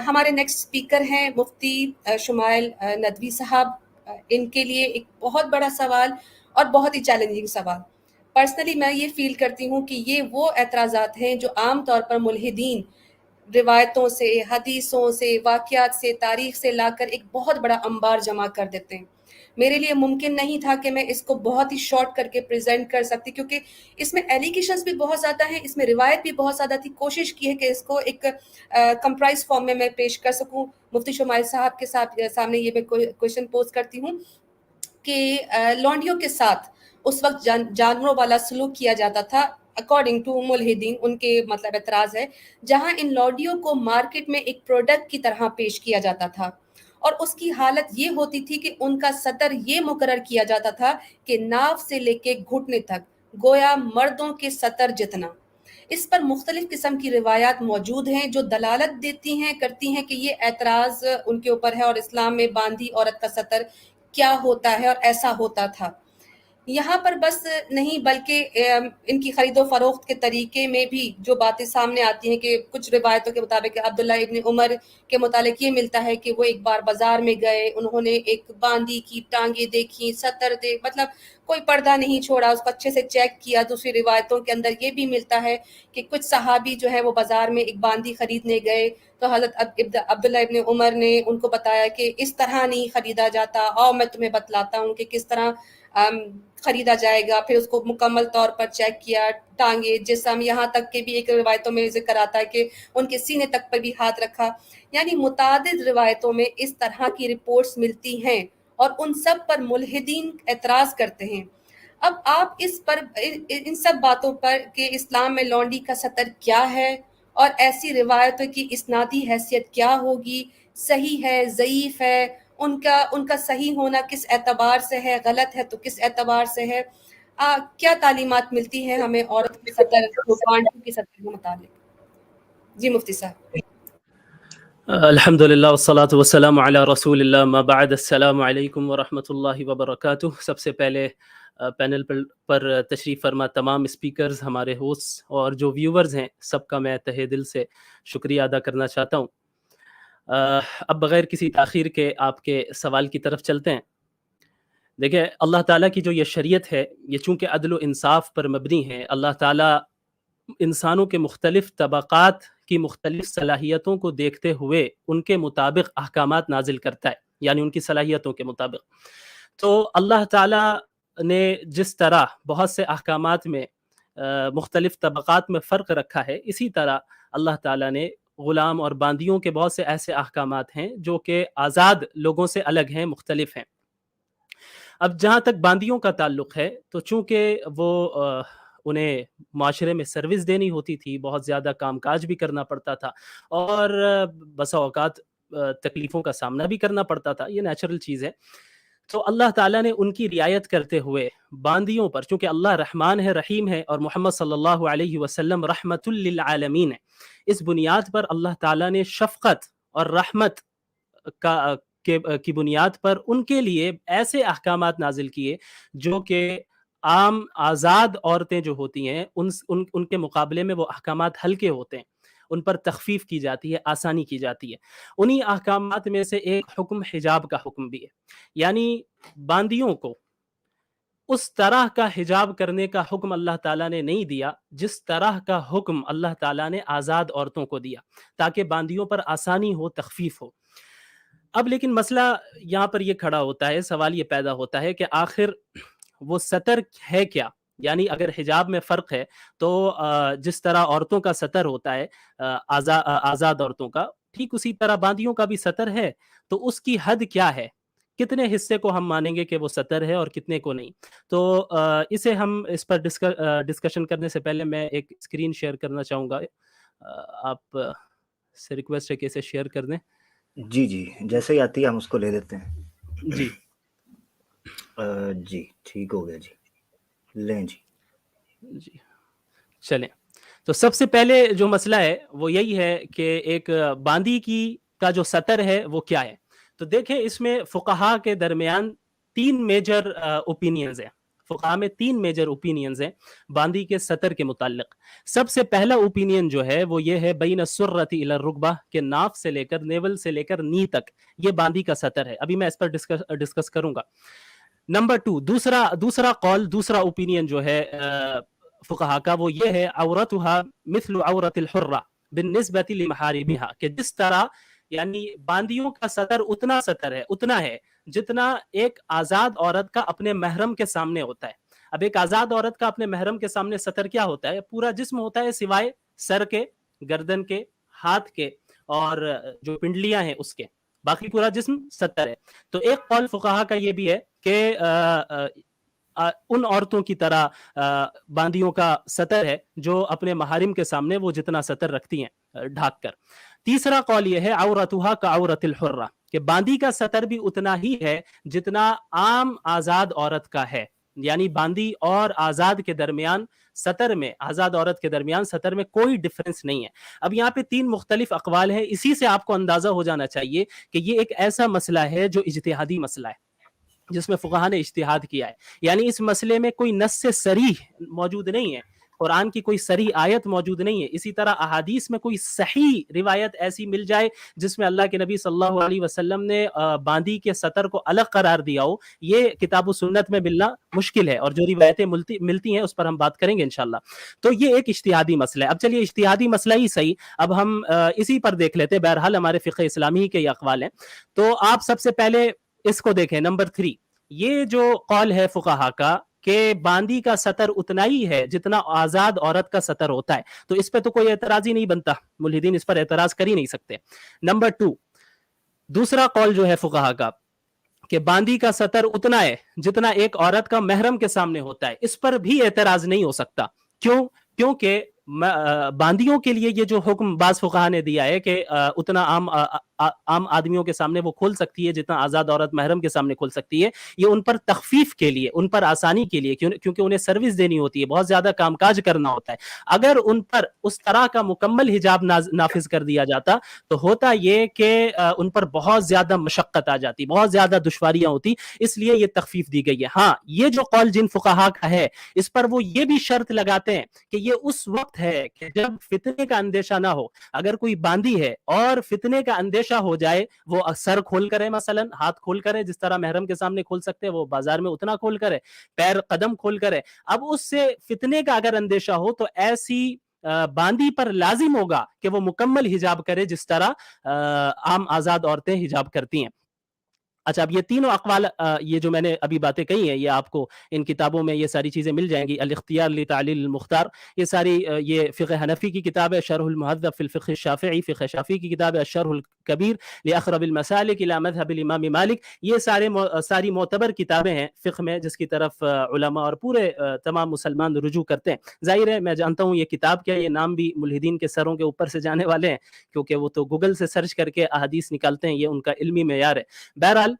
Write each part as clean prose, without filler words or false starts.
ہمارے next speaker ہیں مفتی شمائل ندوی صاحب. ان کے لیے ایک بہت بڑا سوال اور بہت ہی چیلنجنگ سوال. پرسنلی میں یہ فیل کرتی ہوں کہ یہ وہ اعتراضات ہیں جو عام طور پر ملحدین روایتوں سے، حدیثوں سے، واقعات سے، تاریخ سے لا کر ایک بہت بڑا انبار جمع کر دیتے ہیں. میرے لیے ممکن نہیں تھا کہ میں اس کو بہت ہی شارٹ کر کے پریزنٹ کر سکتی، کیونکہ اس میں ایلیگیشنز بھی بہت زیادہ ہیں، اس میں روایت بھی بہت زیادہ تھی. کوشش کی ہے کہ اس کو ایک کمپرائز فارم میں پیش کر سکوں. مفتی شمائل صاحب کے سامنے یہ میں کویشچن پوز کرتی ہوں کہ لونڈیوں کے ساتھ اس وقت جانوروں والا سلوک کیا جاتا تھا اکارڈنگ ٹو ملحدین. ان کے مطلب اعتراض ہے جہاں ان لونڈیوں کو مارکیٹ میں ایک پروڈکٹ کی طرح پیش کیا جاتا تھا، اور اس کی حالت یہ ہوتی تھی کہ ان کا سطر یہ مقرر کیا جاتا تھا کہ ناف سے لے کے گھٹنے تک گویا مردوں کے سطر جتنا. اس پر مختلف قسم کی روایات موجود ہیں جو دلالت کرتی ہیں کہ یہ اعتراض ان کے اوپر ہے، اور اسلام میں باندھی عورت کا سطر کیا ہوتا ہے اور ایسا ہوتا تھا. یہاں پر بس نہیں بلکہ ان کی خرید و فروخت کے طریقے میں بھی جو باتیں سامنے آتی ہیں کہ کچھ روایتوں کے مطابق عبداللہ ابن عمر کے متعلق یہ ملتا ہے کہ وہ ایک بار بازار میں گئے، انہوں نے ایک باندی کی ٹانگیں دیکھی، سطر مطلب کوئی پردہ نہیں چھوڑا، اس کو اچھے سے چیک کیا. دوسری روایتوں کے اندر یہ بھی ملتا ہے کہ کچھ صحابی جو ہے وہ بازار میں ایک باندی خریدنے گئے تو حضرت عبداللہ ابن عمر نے ان کو بتایا کہ اس طرح نہیں خریدا جاتا، آؤ میں تمہیں بتلاتا ہوں کہ کس طرح خریدا جائے گا. پھر اس کو مکمل طور پر چیک کیا، ٹانگیں، جسم، یہاں تک کہ بھی ایک روایتوں میں ذکر آتا ہے کہ ان کے سینے تک پر بھی ہاتھ رکھا. یعنی متعدد روایتوں میں اس طرح کی رپورٹس ملتی ہیں اور ان سب پر ملحدین اعتراض کرتے ہیں. اب آپ اس پر ان سب باتوں پر کہ اسلام میں لونڈی کا سطر کیا ہے اور ایسی روایتوں کی اسنادی حیثیت کیا ہوگی، صحیح ہے، ضعیف ہے، ان کا صحیح ہونا کس اعتبار سے ہے، غلط ہے تو کس اعتبار سے ہے، کیا تعلیمات ملتی ہیں ہمیں عورت کی سطر پانڈو کی سطر کے متعلق. جی مفتی صاحب. الحمدللہ والصلاة والسلام علی رسول اللہ، ما بعد. السلام علیکم ورحمۃ اللہ وبرکاتہ. سب سے پہلے پینل پر تشریف فرما تمام اسپیکرز، ہمارے ہوسٹ اور جو ویورز ہیں، سب کا میں تہہ دل سے شکریہ ادا کرنا چاہتا ہوں. اب بغیر کسی تاخیر کے آپ کے سوال کی طرف چلتے ہیں. دیکھیں، اللہ تعالیٰ کی جو یہ شریعت ہے، یہ چونکہ عدل و انصاف پر مبنی ہے. اللہ تعالیٰ انسانوں کے مختلف طبقات کی مختلف صلاحیتوں کو دیکھتے ہوئے ان کے مطابق احکامات نازل کرتا ہے، یعنی ان کی صلاحیتوں کے مطابق. تو اللہ تعالیٰ نے جس طرح بہت سے احکامات میں مختلف طبقات میں فرق رکھا ہے، اسی طرح اللہ تعالیٰ نے غلام اور باندیوں کے بہت سے ایسے احکامات ہیں جو کہ آزاد لوگوں سے الگ ہیں، مختلف ہیں. اب جہاں تک باندیوں کا تعلق ہے تو چونکہ وہ انہیں معاشرے میں سروس دینی ہوتی تھی، بہت زیادہ کام کاج بھی کرنا پڑتا تھا اور بسا اوقات تکلیفوں کا سامنا بھی کرنا پڑتا تھا، یہ نیچرل چیز ہے. تو اللہ تعالیٰ نے ان کی رعایت کرتے ہوئے باندیوں پر، چونکہ اللہ رحمان ہے، رحیم ہے، اور محمد صلی اللہ علیہ وسلم رحمت للعالمین ہے، اس بنیاد پر اللہ تعالیٰ نے شفقت اور رحمت کی بنیاد پر ان کے لیے ایسے احکامات نازل کیے جو کہ عام آزاد عورتیں جو ہوتی ہیں ان کے مقابلے میں وہ احکامات ہلکے ہوتے ہیں، ان پر تخفیف کی جاتی ہے، آسانی کی جاتی ہے. انہی احکامات میں سے ایک حکم حجاب کا حکم بھی ہے. یعنی باندیوں کو اس طرح کا حجاب کرنے کا حکم اللہ تعالیٰ نے نہیں دیا جس طرح کا حکم اللہ تعالیٰ نے آزاد عورتوں کو دیا، تاکہ باندیوں پر آسانی ہو، تخفیف ہو. اب لیکن مسئلہ یہاں پر یہ کھڑا ہوتا ہے، سوال یہ پیدا ہوتا ہے کہ آخر وہ سطر ہے کیا؟ یعنی اگر حجاب میں فرق ہے تو جس طرح عورتوں کا سطر ہوتا ہے آزاد عورتوں کا، ٹھیک اسی طرح باندیوں کا بھی سطر ہے. تو اس کی حد کیا ہے؟ کتنے حصے کو ہم مانیں گے کہ وہ سطر ہے اور کتنے کو نہیں؟ تو اسے ہم اس پر ڈسکشن کرنے سے پہلے میں ایک اسکرین شیئر کرنا چاہوں گا. آپ سے ریکویسٹ ہے کہ اسے شیئر کر دیں. جی جیسے ہی آتی ہے ہم اس کو لے لیتے ہیں. جی جی ٹھیک ہو گیا. جی لیں. جی چلیں. تو سب سے پہلے جو مسئلہ ہے وہ یہی ہے کہ ایک باندی کا جو سطر ہے وہ کیا ہے. تو دیکھیں، اس میں فقہا کے درمیان 3 میجر اوپینینز ہیں. فقہا میں 3 میجر اوپینینز ہیں باندی کے سطر کے متعلق. سب سے پہلا اوپینین جو ہے وہ یہ ہے بین السرۃ الی الرکبہ کہ ناف سے لے کر نیول سے لے کر نی تک یہ باندی کا سطر ہے. ابھی میں اس پر ڈسکس کروں گا. نمبر 2 دوسرا قول دوسرا اوپینین جو ہے فقہا کا وہ یہ ہے عورتها مثل عورت الحرہ بالنسبۃ لمحارمها کہ جس طرح یعنی باندیوں کا سطر اتنا ہے جتنا ایک آزاد عورت کا اپنے محرم کے سامنے ہوتا ہے. اب ایک آزاد عورت کا اپنے محرم کے سامنے سطر کیا ہوتا ہے؟ پورا جسم ہوتا ہے سوائے سر کے، گردن کے، ہاتھ کے اور جو پنڈلیاں ہیں اس کے، باقی پورا جسم سطر ہے. تو ایک قول فقہا کا یہ بھی ہے کہ ان عورتوں کی طرح باندیوں کا سطر ہے جو اپنے محارم کے سامنے وہ جتنا سطر رکھتی ہیں ڈھانک کر. تیسرا قول یہ ہے عورتها کعورت الحرہ کہ باندی کا سطر بھی اتنا ہی ہے جتنا عام آزاد عورت کا ہے. یعنی باندی اور آزاد کے درمیان سطر میں، آزاد عورت کے درمیان سطر میں کوئی ڈفرنس نہیں ہے. اب یہاں پہ 3 مختلف اقوال ہیں. اسی سے آپ کو اندازہ ہو جانا چاہیے کہ یہ ایک ایسا مسئلہ ہے جو اجتہادی مسئلہ ہے جس میں فقہا نے اجتہاد کیا ہے. یعنی اس مسئلے میں کوئی نص صریح موجود نہیں ہے، قرآن کی کوئی صریح آیت موجود نہیں ہے. اسی طرح احادیث میں کوئی صحیح روایت ایسی مل جائے جس میں اللہ کے نبی صلی اللہ علیہ وسلم نے باندی کے سطر کو الگ قرار دیا ہو، یہ کتاب و سنت میں ملنا مشکل ہے. اور جو روایتیں ملتی ہیں اس پر ہم بات کریں گے انشاءاللہ. تو یہ ایک اجتہادی مسئلہ ہے. اب چلیے اجتہادی مسئلہ ہی صحیح، اب ہم اسی پر دیکھ لیتے. بہرحال ہمارے فقہ اسلامی کے یہ اقوال ہیں. تو آپ سب سے پہلے اس کو دیکھیں. نمبر 3 یہ جو قول ہے فقہا کا کہ باندی کا سطر اتنا ہی ہے جتنا آزاد عورت کا سطر ہوتا ہے، تو اس پہ تو کوئی اعتراض ہی نہیں بنتا، ملحدین اس پر اعتراض کر ہی نہیں سکتے. نمبر 2 دوسرا قول جو ہے فقہا کا کہ باندی کا سطر اتنا ہے جتنا ایک عورت کا محرم کے سامنے ہوتا ہے، اس پر بھی اعتراض نہیں ہو سکتا. کیونکہ باندیوں کے لیے یہ جو حکم بعض فقہا نے دیا ہے کہ اتنا عام آدمیوں کے سامنے وہ کھول سکتی ہے جتنا آزاد عورت محرم کے سامنے کھول سکتی ہے، یہ ان پر تخفیف کے لیے، ان پر آسانی کے لیے، کیونکہ انہیں سروس دینی ہوتی ہے، بہت زیادہ کام کاج کرنا ہوتا ہے. اگر ان پر اس طرح کا مکمل حجاب نافذ کر دیا جاتا تو ہوتا یہ کہ ان پر بہت زیادہ مشقت آ جاتی، بہت زیادہ دشواریاں ہوتی، اس لیے یہ تخفیف دی گئی ہے. ہاں یہ جو قول جن فقہا کا ہے اس پر وہ یہ بھی شرط لگاتے ہیں کہ یہ اس وقت ہے کہ جب فتنے کا اندیشہ نہ ہو. اگر کوئی باندی ہے اور فتنے کا اندیشہ ہو جائے، وہ سر کھول کرے، مثلا ہاتھ کھول کرے جس طرح محرم کے سامنے کھول سکتے وہ بازار میں اتنا کھول کرے، پیر قدم کھول کرے. اب اس سے فتنے کا اگر اندیشہ ہو تو ایسی باندی پر لازم ہوگا کہ وہ مکمل حجاب کرے جس طرح عام آزاد عورتیں حجاب کرتی ہیں. اچھا، اب یہ تینوں اقوال یہ جو میں نے ابھی باتیں کہی ہیں یہ آپ کو ان کتابوں میں یہ ساری چیزیں مل جائیں گی. الاختیار لتعلیل المختار یہ ساری یہ فقہ حنفی کی کتاب ہے، شرح المہذب فی الفقہ الشافعی، فقہ شافعی کی کتاب ہے الشرح الکبیر لاقرب المسالک الی مذہب الامام مالک. یہ ساری معتبر کتابیں ہیں فقہ میں جس کی طرف علماء اور پورے تمام مسلمان رجوع کرتے ہیں. ظاہر ہے میں جانتا ہوں یہ کتاب کیا، یہ نام بھی ملحدین کے سروں کے اوپر سے جانے والے ہیں کیونکہ وہ تو گوگل سے سرچ کر کے احادیث نکالتے ہیں، یہ ان کا علمی معیار ہے. بہرحال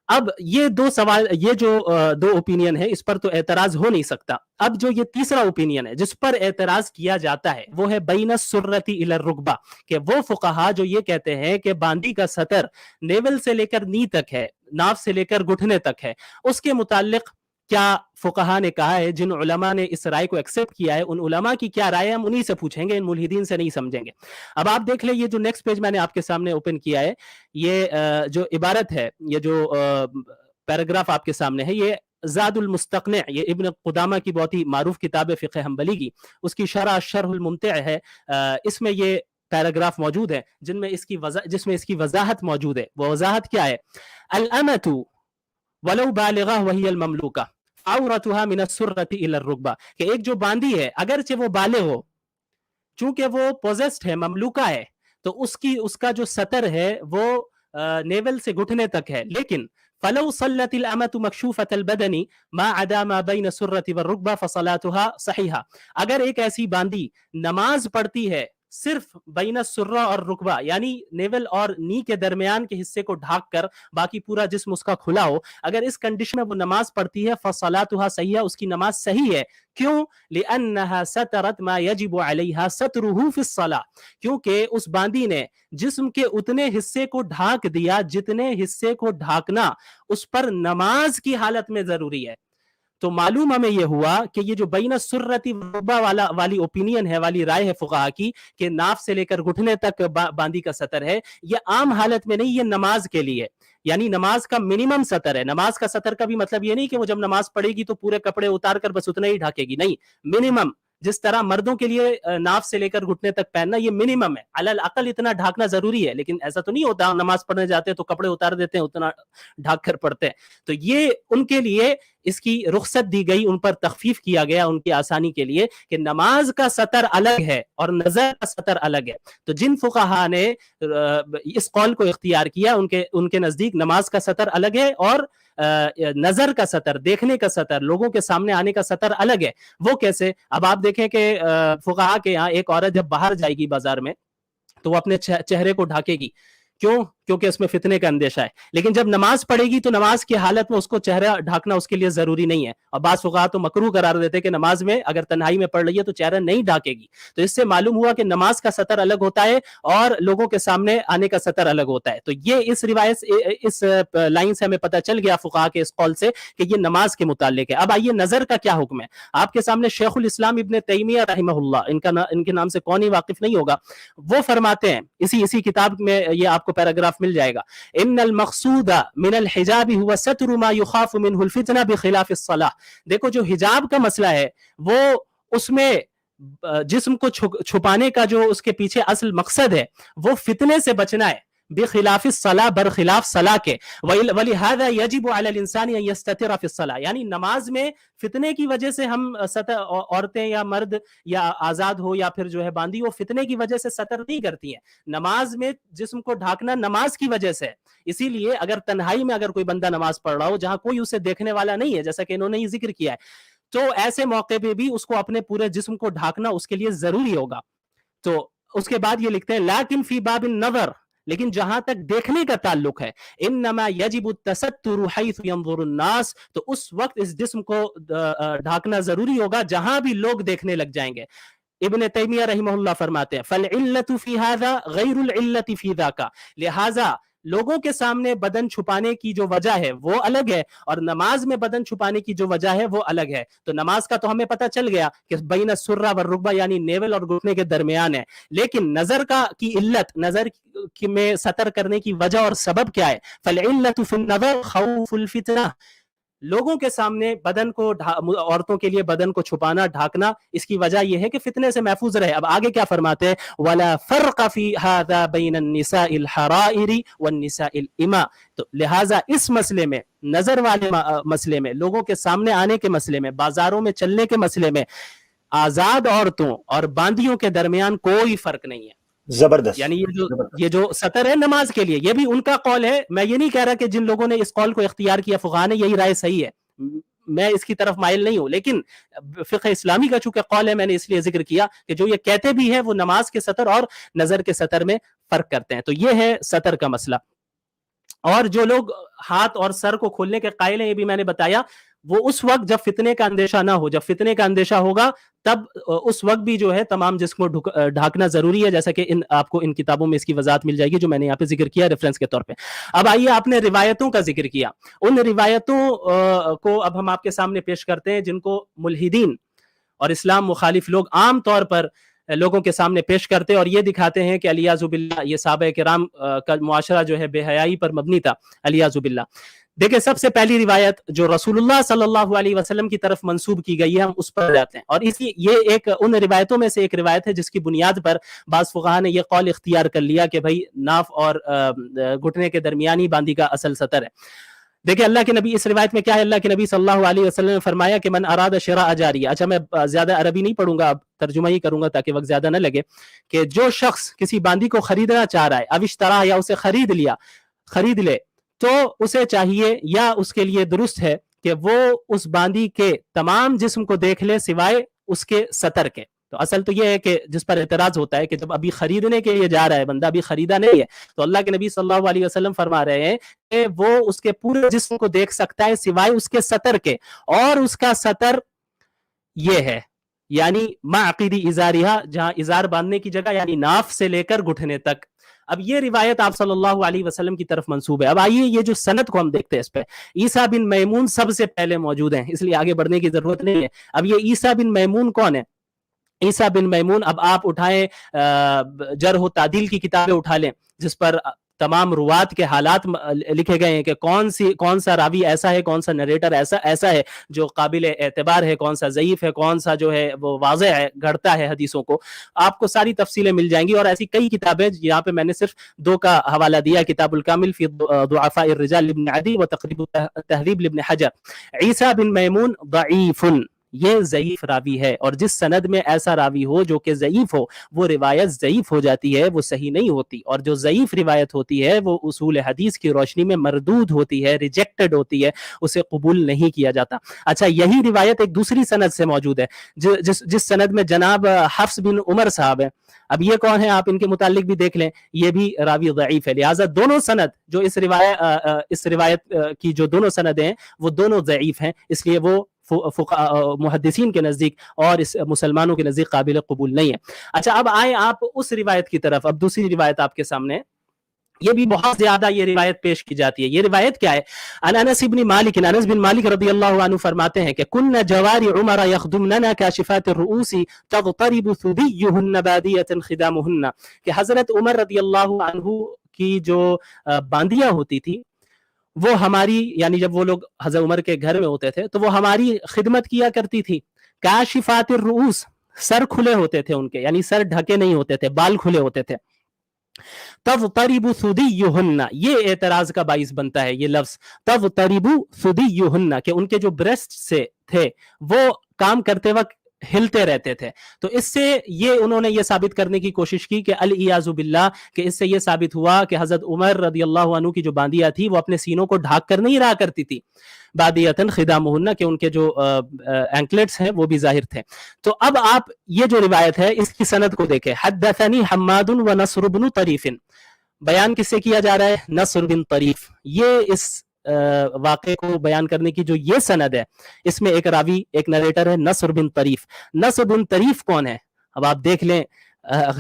اب یہ جو دو اوپینین ہے اس پر تو اعتراض ہو نہیں سکتا. اب جو یہ تیسرا اوپینین ہے جس پر اعتراض کیا جاتا ہے وہ ہے بین السرۃ الی الرکبہ، کہ وہ فقہا جو یہ کہتے ہیں کہ باندی کا سطر نیول سے لے کر نی تک ہے، ناف سے لے کر گھٹنے تک ہے، اس کے متعلق کیا فقہا نے کہا ہے؟ جن علماء نے اس رائے کو ایکسپٹ کیا ہے ان علماء کی کیا رائے ہے ہم انہی سے پوچھیں گے، ان ملحدین سے نہیں سمجھیں گے. اب آپ دیکھ لیں یہ جو نیکسٹ پیج میں نے آپ کے سامنے اوپن کیا ہے، یہ جو عبارت ہے، یہ جو پیراگراف آپ کے سامنے ہے، یہ زاد المستقنع، یہ ابن قدامہ کی بہت ہی معروف کتاب ہے فقہ حنبلی کی، اس کی شرح الممتع ہے. اس میں یہ پیراگراف موجود ہے جس میں اس کی وضاحت موجود ہے. وہ وضاحت کیا ہے؟ الامۃ ولو بالغہ وہی المملوکہ عورتها من السرۃ الی الرکبہ، کہ ایک جو باندی ہے اگرچہ وہ بالغ ہو، چونکہ وہ پوزیسڈ ہے، مملوکہ ہے، تو اس کا جو سطر ہے وہ نیول سے گھٹنے تک ہے، لیکن فلو صلت الامۃ مکشوفۃ البدن ما عدا ما بین السرۃ والرکبہ فصلاتها صحیحہ، اگر ایک ایسی باندی نماز پڑھتی ہے صرف بین السرہ اور رکبہ یعنی نیول اور نی کے درمیان کے حصے کو ڈھانک کر باقی پورا جسم اس کا کھلا ہو، اگر اس کنڈیشن میں وہ نماز پڑھتی ہے فصلاتها صحیحہ، اس کی نماز صحیح ہے. کیوں؟ لأنها سترت ما يجب عليها ستره في الصلاة، کیونکہ اس باندی نے جسم کے اتنے حصے کو ڈھانک دیا جتنے حصے کو ڈھانکنا اس پر نماز کی حالت میں ضروری ہے. تو معلوم ہمیں یہ ہوا کہ یہ جو بین السرتی والرکبہ والی اوپینین ہے، والی رائے ہے فقہا کی کہ ناف سے لے کر گھٹنے تک باندی کا سطر ہے، یہ عام حالت میں نہیں، یہ نماز کے لیے، یعنی نماز کا منیمم سطر ہے۔ نماز کا سطر کا بھی مطلب یہ نہیں کہ وہ جب نماز پڑھے گی تو پورے کپڑے اتار کر بس اتنا ہی ڈھاکے گی، نہیں، منیمم، جس طرح مردوں کے لیے ناف سے لے کر گھٹنے تک پہننا یہ منیمم ہے، علی الاقل اتنا ڈھانکنا ضروری ہے، لیکن ایسا تو نہیں ہوتا نماز پڑھنے جاتے ہیں تو کپڑے اتار دیتے ہیں، اتنا ڈھانک کر پڑھتے ہیں۔ تو یہ ان کے لیے اس کی رخصت دی گئی، ان پر تخفیف کیا گیا ان کی آسانی کے لیے کہ نماز کا سطر الگ ہے اور نظر کا سطر الگ ہے۔ تو جن فقہا نے اس قول کو اختیار کیا ان کے نزدیک نماز کا سطر الگ ہے اور نظر کا سطر، دیکھنے کا سطر، لوگوں کے سامنے آنے کا سطر الگ ہے۔ وہ کیسے؟ اب آپ دیکھیں کہ فقہا کے یہاں ایک عورت جب باہر جائے گی بازار میں تو وہ اپنے چہرے کو ڈھاکے گی، کیوں؟ کیونکہ اس میں فتنے کا اندیشہ ہے۔ لیکن جب نماز پڑھے گی تو نماز کی حالت میں اس کو چہرہ ڈھانکنا اس کے لیے ضروری نہیں ہے، اور بعض فقہا تو مکروہ قرار دیتے کہ نماز میں اگر تنہائی میں پڑھ رہی ہے تو چہرہ نہیں ڈھانکے گی۔ تو اس سے معلوم ہوا کہ نماز کا سطر الگ ہوتا ہے اور لوگوں کے سامنے آنے کا سطر الگ ہوتا ہے۔ تو یہ اس روایت، اس لائن سے ہمیں پتہ چل گیا فقہا کے اس قول سے کہ یہ نماز کے متعلق ہے۔ اب آئیے نظر کا کیا حکم ہے۔ آپ کے سامنے شیخ الاسلام ابن تیمیہ رحمہ اللہ، ان کے نام سے کون ہی واقف نہیں ہوگا، وہ فرماتے ہیں، اسی کتاب میں یہ آپ کو پیراگراف مل جائے گا، ان المقصود من الحجاب هو ستر ما يخاف منه الفتنہ بخلاف الصلاة۔ دیکھو جو حجاب کا مسئلہ ہے وہ اس میں جسم کو چھپانے کا جو اس کے پیچھے اصل مقصد ہے وہ فتنے سے بچنا ہے، بخلاف الصلاة، برخلاف صلاح کے، ولہذا یجب علی الانسان ان یستتر فی الصلاة، یعنی نماز میں فتنے کی وجہ سے ہم عورتیں یا مرد یا آزاد ہو یا پھر جو ہے باندی ہو، فتنے کی وجہ سے سطر نہیں کرتی ہیں۔ نماز میں جسم کو ڈھانکنا نماز کی وجہ سے، اسی لیے اگر تنہائی میں اگر کوئی بندہ نماز پڑھ رہا ہو جہاں کوئی اسے دیکھنے والا نہیں ہے، جیسا کہ انہوں نے یہ ذکر کیا ہے، تو ایسے موقع پہ بھی اس کو اپنے پورے جسم کو ڈھانکنا اس کے لیے ضروری ہوگا۔ تو اس کے بعد یہ لکھتے ہیں لیکن فی باب النظر، لیکن جہاں تک دیکھنے کا تعلق ہے، انما یجب التستر حیث ينظر الناس، تو اس وقت اس جسم کو ڈھانکنا ضروری ہوگا جہاں بھی لوگ دیکھنے لگ جائیں گے۔ ابن تیمیہ رحمہ اللہ فرماتے ہیں فالعلة فی هذا غیر العلة فی ذاک، لہذا لوگوں کے سامنے بدن چھپانے کی جو وجہ ہے وہ الگ ہے اور نماز میں بدن چھپانے کی جو وجہ ہے وہ الگ ہے۔ تو نماز کا تو ہمیں پتہ چل گیا کہ بین السرہ والرکبہ یعنی نیول اور گھٹنے کے درمیان ہے، لیکن نظر کی علت، نظر میں سطر کرنے کی وجہ اور سبب کیا ہے؟ فالعلة فی النظر خوف الفتنہ، لوگوں کے سامنے بدن کو عورتوں کے لیے بدن کو چھپانا، ڈھانکنا، اس کی وجہ یہ ہے کہ فتنے سے محفوظ رہے۔ اب آگے کیا فرماتے ہیں؟ وَلَا فَرْقَ فِي هَذَا بَيْنَ النِّسَاءِ الْحَرَائِرِ وَالنِّسَاءِ الْإِمَاءِ، تو لہٰذا اس مسئلے میں، نظر والے مسئلے میں، لوگوں کے سامنے آنے کے مسئلے میں، بازاروں میں چلنے کے مسئلے میں آزاد عورتوں اور باندیوں کے درمیان کوئی فرق نہیں ہے۔ زبردست، یعنی یہ جو سطر ہے نماز کے لیے، یہ بھی ان کا قول ہے۔ میں یہ نہیں کہہ رہا کہ جن لوگوں نے اس قول کو اختیار کیا فقہا نے یہی رائے صحیح ہے، میں اس کی طرف مائل نہیں ہوں، لیکن فقہ اسلامی کا چونکہ قول ہے میں نے اس لیے ذکر کیا کہ جو یہ کہتے بھی ہیں وہ نماز کے سطر اور نظر کے سطر میں فرق کرتے ہیں۔ تو یہ ہے سطر کا مسئلہ۔ اور جو لوگ ہاتھ اور سر کو کھولنے کے قائل ہیں، یہ بھی میں نے بتایا، وہ اس وقت جب فتنے کا اندیشہ نہ ہو، جب فتنے کا اندیشہ ہوگا تب اس وقت بھی جو ہے تمام جسم کو ڈھانکنا ضروری ہے، جیسا کہ آپ کو ان کتابوں میں اس کی وضاحت مل جائے گی جو میں نے یہاں پہ ذکر کیا ریفرنس کے طور پہ۔ اب آئیے، آپ نے روایتوں کا ذکر کیا، ان روایتوں کو اب ہم آپ کے سامنے پیش کرتے ہیں جن کو ملحدین اور اسلام مخالف لوگ عام طور پر لوگوں کے سامنے پیش کرتے ہیں اور یہ دکھاتے ہیں کہ علیاذ باللہ یہ صحابہ کرام کا معاشرہ جو ہے بے حیائی پر مبنی تھا، علیاذ باللہ۔ دیکھیں، سب سے پہلی روایت جو رسول اللہ صلی اللہ علیہ وسلم کی طرف منسوب کی گئی ہے ہم اس پر جاتے ہیں، اور یہ ایک ان روایتوں میں سے ایک روایت ہے جس کی بنیاد پر بعض فقہا نے یہ قول اختیار کر لیا کہ بھائی ناف اور گھٹنے کے درمیانی باندی کا اصل سطر ہے۔ دیکھیں اللہ کے نبی، اس روایت میں کیا ہے، اللہ کے نبی صلی اللہ علیہ وسلم نے فرمایا کہ من اراد شراء جاریہ، اچھا میں زیادہ عربی نہیں پڑھوں گا، اب ترجمہ ہی کروں گا تاکہ وقت زیادہ نہ لگے، کہ جو شخص کسی باندی کو خریدنا چاہ رہا ہے، اوشترا، یا اسے خرید لے، تو اسے چاہیے یا اس کے لیے درست ہے کہ وہ اس باندی کے تمام جسم کو دیکھ لے سوائے اس کے سطر کے۔ تو اصل تو یہ ہے کہ جس پر اعتراض ہوتا ہے کہ جب ابھی خریدنے کے لیے جا رہا ہے بندہ، ابھی خریدا نہیں ہے، تو اللہ کے نبی صلی اللہ علیہ وسلم فرما رہے ہیں کہ وہ اس کے پورے جسم کو دیکھ سکتا ہے سوائے اس کے سطر کے، اور اس کا سطر یہ ہے، یعنی معقدی ازاریہ، جہاں ازار باندھنے کی جگہ، یعنی ناف سے لے کر گھٹنے تک۔ اب یہ روایت آپ صلی اللہ علیہ وسلم کی طرف منسوب ہے. اب آئیے یہ جو سند کو ہم دیکھتے ہیں اس پہ. عیسیٰ بن میمون سب سے پہلے موجود ہیں, اس لیے آگے بڑھنے کی ضرورت نہیں ہے. اب یہ عیسیٰ بن میمون کون ہے؟ عیسیٰ بن میمون, اب آپ اٹھائیں جرح و تعدیل کی کتابیں اٹھا لیں جس پر تمام روات کے حالات لکھے گئے ہیں کہ کون سا راوی ایسا ہے, کون سا نریٹر ایسا ہے جو قابل اعتبار ہے, کون سا ضعیف ہے, کون سا جو ہے وہ واضح ہے, گھڑتا ہے حدیثوں کو. آپ کو ساری تفصیلیں مل جائیں گی. اور ایسی کئی کتابیں, یہاں پہ میں نے صرف 2 کا حوالہ دیا, کتاب الکامل فی ضعفاء الرجال لابن عدی و تقریب التہذیب لابن حجر. عیسیٰ بن میمون ضعیف, یہ ضعیف راوی ہے, اور جس سند میں ایسا راوی ہو جو کہ ضعیف ہو, وہ روایت ضعیف ہو جاتی ہے, وہ صحیح نہیں ہوتی. اور جو ضعیف روایت ہوتی ہے وہ اصول حدیث کی روشنی میں مردود ہوتی ہے, ریجیکٹڈ ہوتی ہے, اسے قبول نہیں کیا جاتا. اچھا, یہی روایت ایک دوسری سند سے موجود ہے جس سند میں جناب حفص بن عمر صاحب ہیں. اب یہ کون ہے, آپ ان کے متعلق بھی دیکھ لیں, یہ بھی راوی ضعیف ہے. لہٰذا دونوں سند جو اس روایت کی جو دونوں سند ہیں وہ دونوں ضعیف ہیں, اس لیے وہ محدثین کے نزدیک اور اس مسلمانوں کے نزدیک قابل قبول نہیں ہے. اچھا, اب آئیں آپ اس روایت کی طرف. اب دوسری روایت آپ کے سامنے, یہ بھی بہت زیادہ یہ روایت پیش کی جاتی ہے. یہ روایت کیا ہے؟ انس بن مالک, انس بن مالک رضی اللہ عنہ فرماتے ہیں کہ کن جوار عمر یخدمننا کاشفات الرؤوس تضطرب ثدیہن بادیۃ خدامہن, کہ حضرت عمر رضی اللہ عنہ کی جو باندیاں ہوتی تھی وہ ہماری, یعنی جب وہ لوگ حضرت عمر کے گھر میں ہوتے تھے تو وہ ہماری خدمت کیا کرتی تھی. کاشفات الرؤوس, سر کھلے ہوتے تھے ان کے, یعنی سر ڈھکے نہیں ہوتے تھے, بال کھلے ہوتے تھے. تضطرب ثدیہن, یہ اعتراض کا باعث بنتا ہے یہ لفظ تضطرب ثدیہن, کہ ان کے جو بریسٹ سے تھے وہ کام کرتے وقت ہلتے رہتے تھے. تو اس سے یہ انہوں نے یہ ثابت کرنے کی کوشش کی کہ العیاذ باللہ, کہ اس سے یہ ثابت ہوا کہ حضرت عمر رضی اللہ عنہ کی جو باندیاں تھی وہ اپنے سینوں کو ڈھانک کر نہیں رہا کرتی تھی, بادیۃ خدامہن, کہ ان کے جو اینکلٹس ہیں وہ بھی ظاہر تھے. تو اب آپ یہ جو روایت ہے اس کی سند کو دیکھیں. حدثنی حماد و نصر بن طریف, بیان کس سے کیا جا رہا ہے؟ نصر بن طریف. یہ اس واقعے کو بیان کرنے کی جو یہ سند ہے اس میں ایک راوی, ایک نریٹر ہے نصر بن طریف. نصر بن طریف کون ہے؟ اب آپ دیکھ لیں,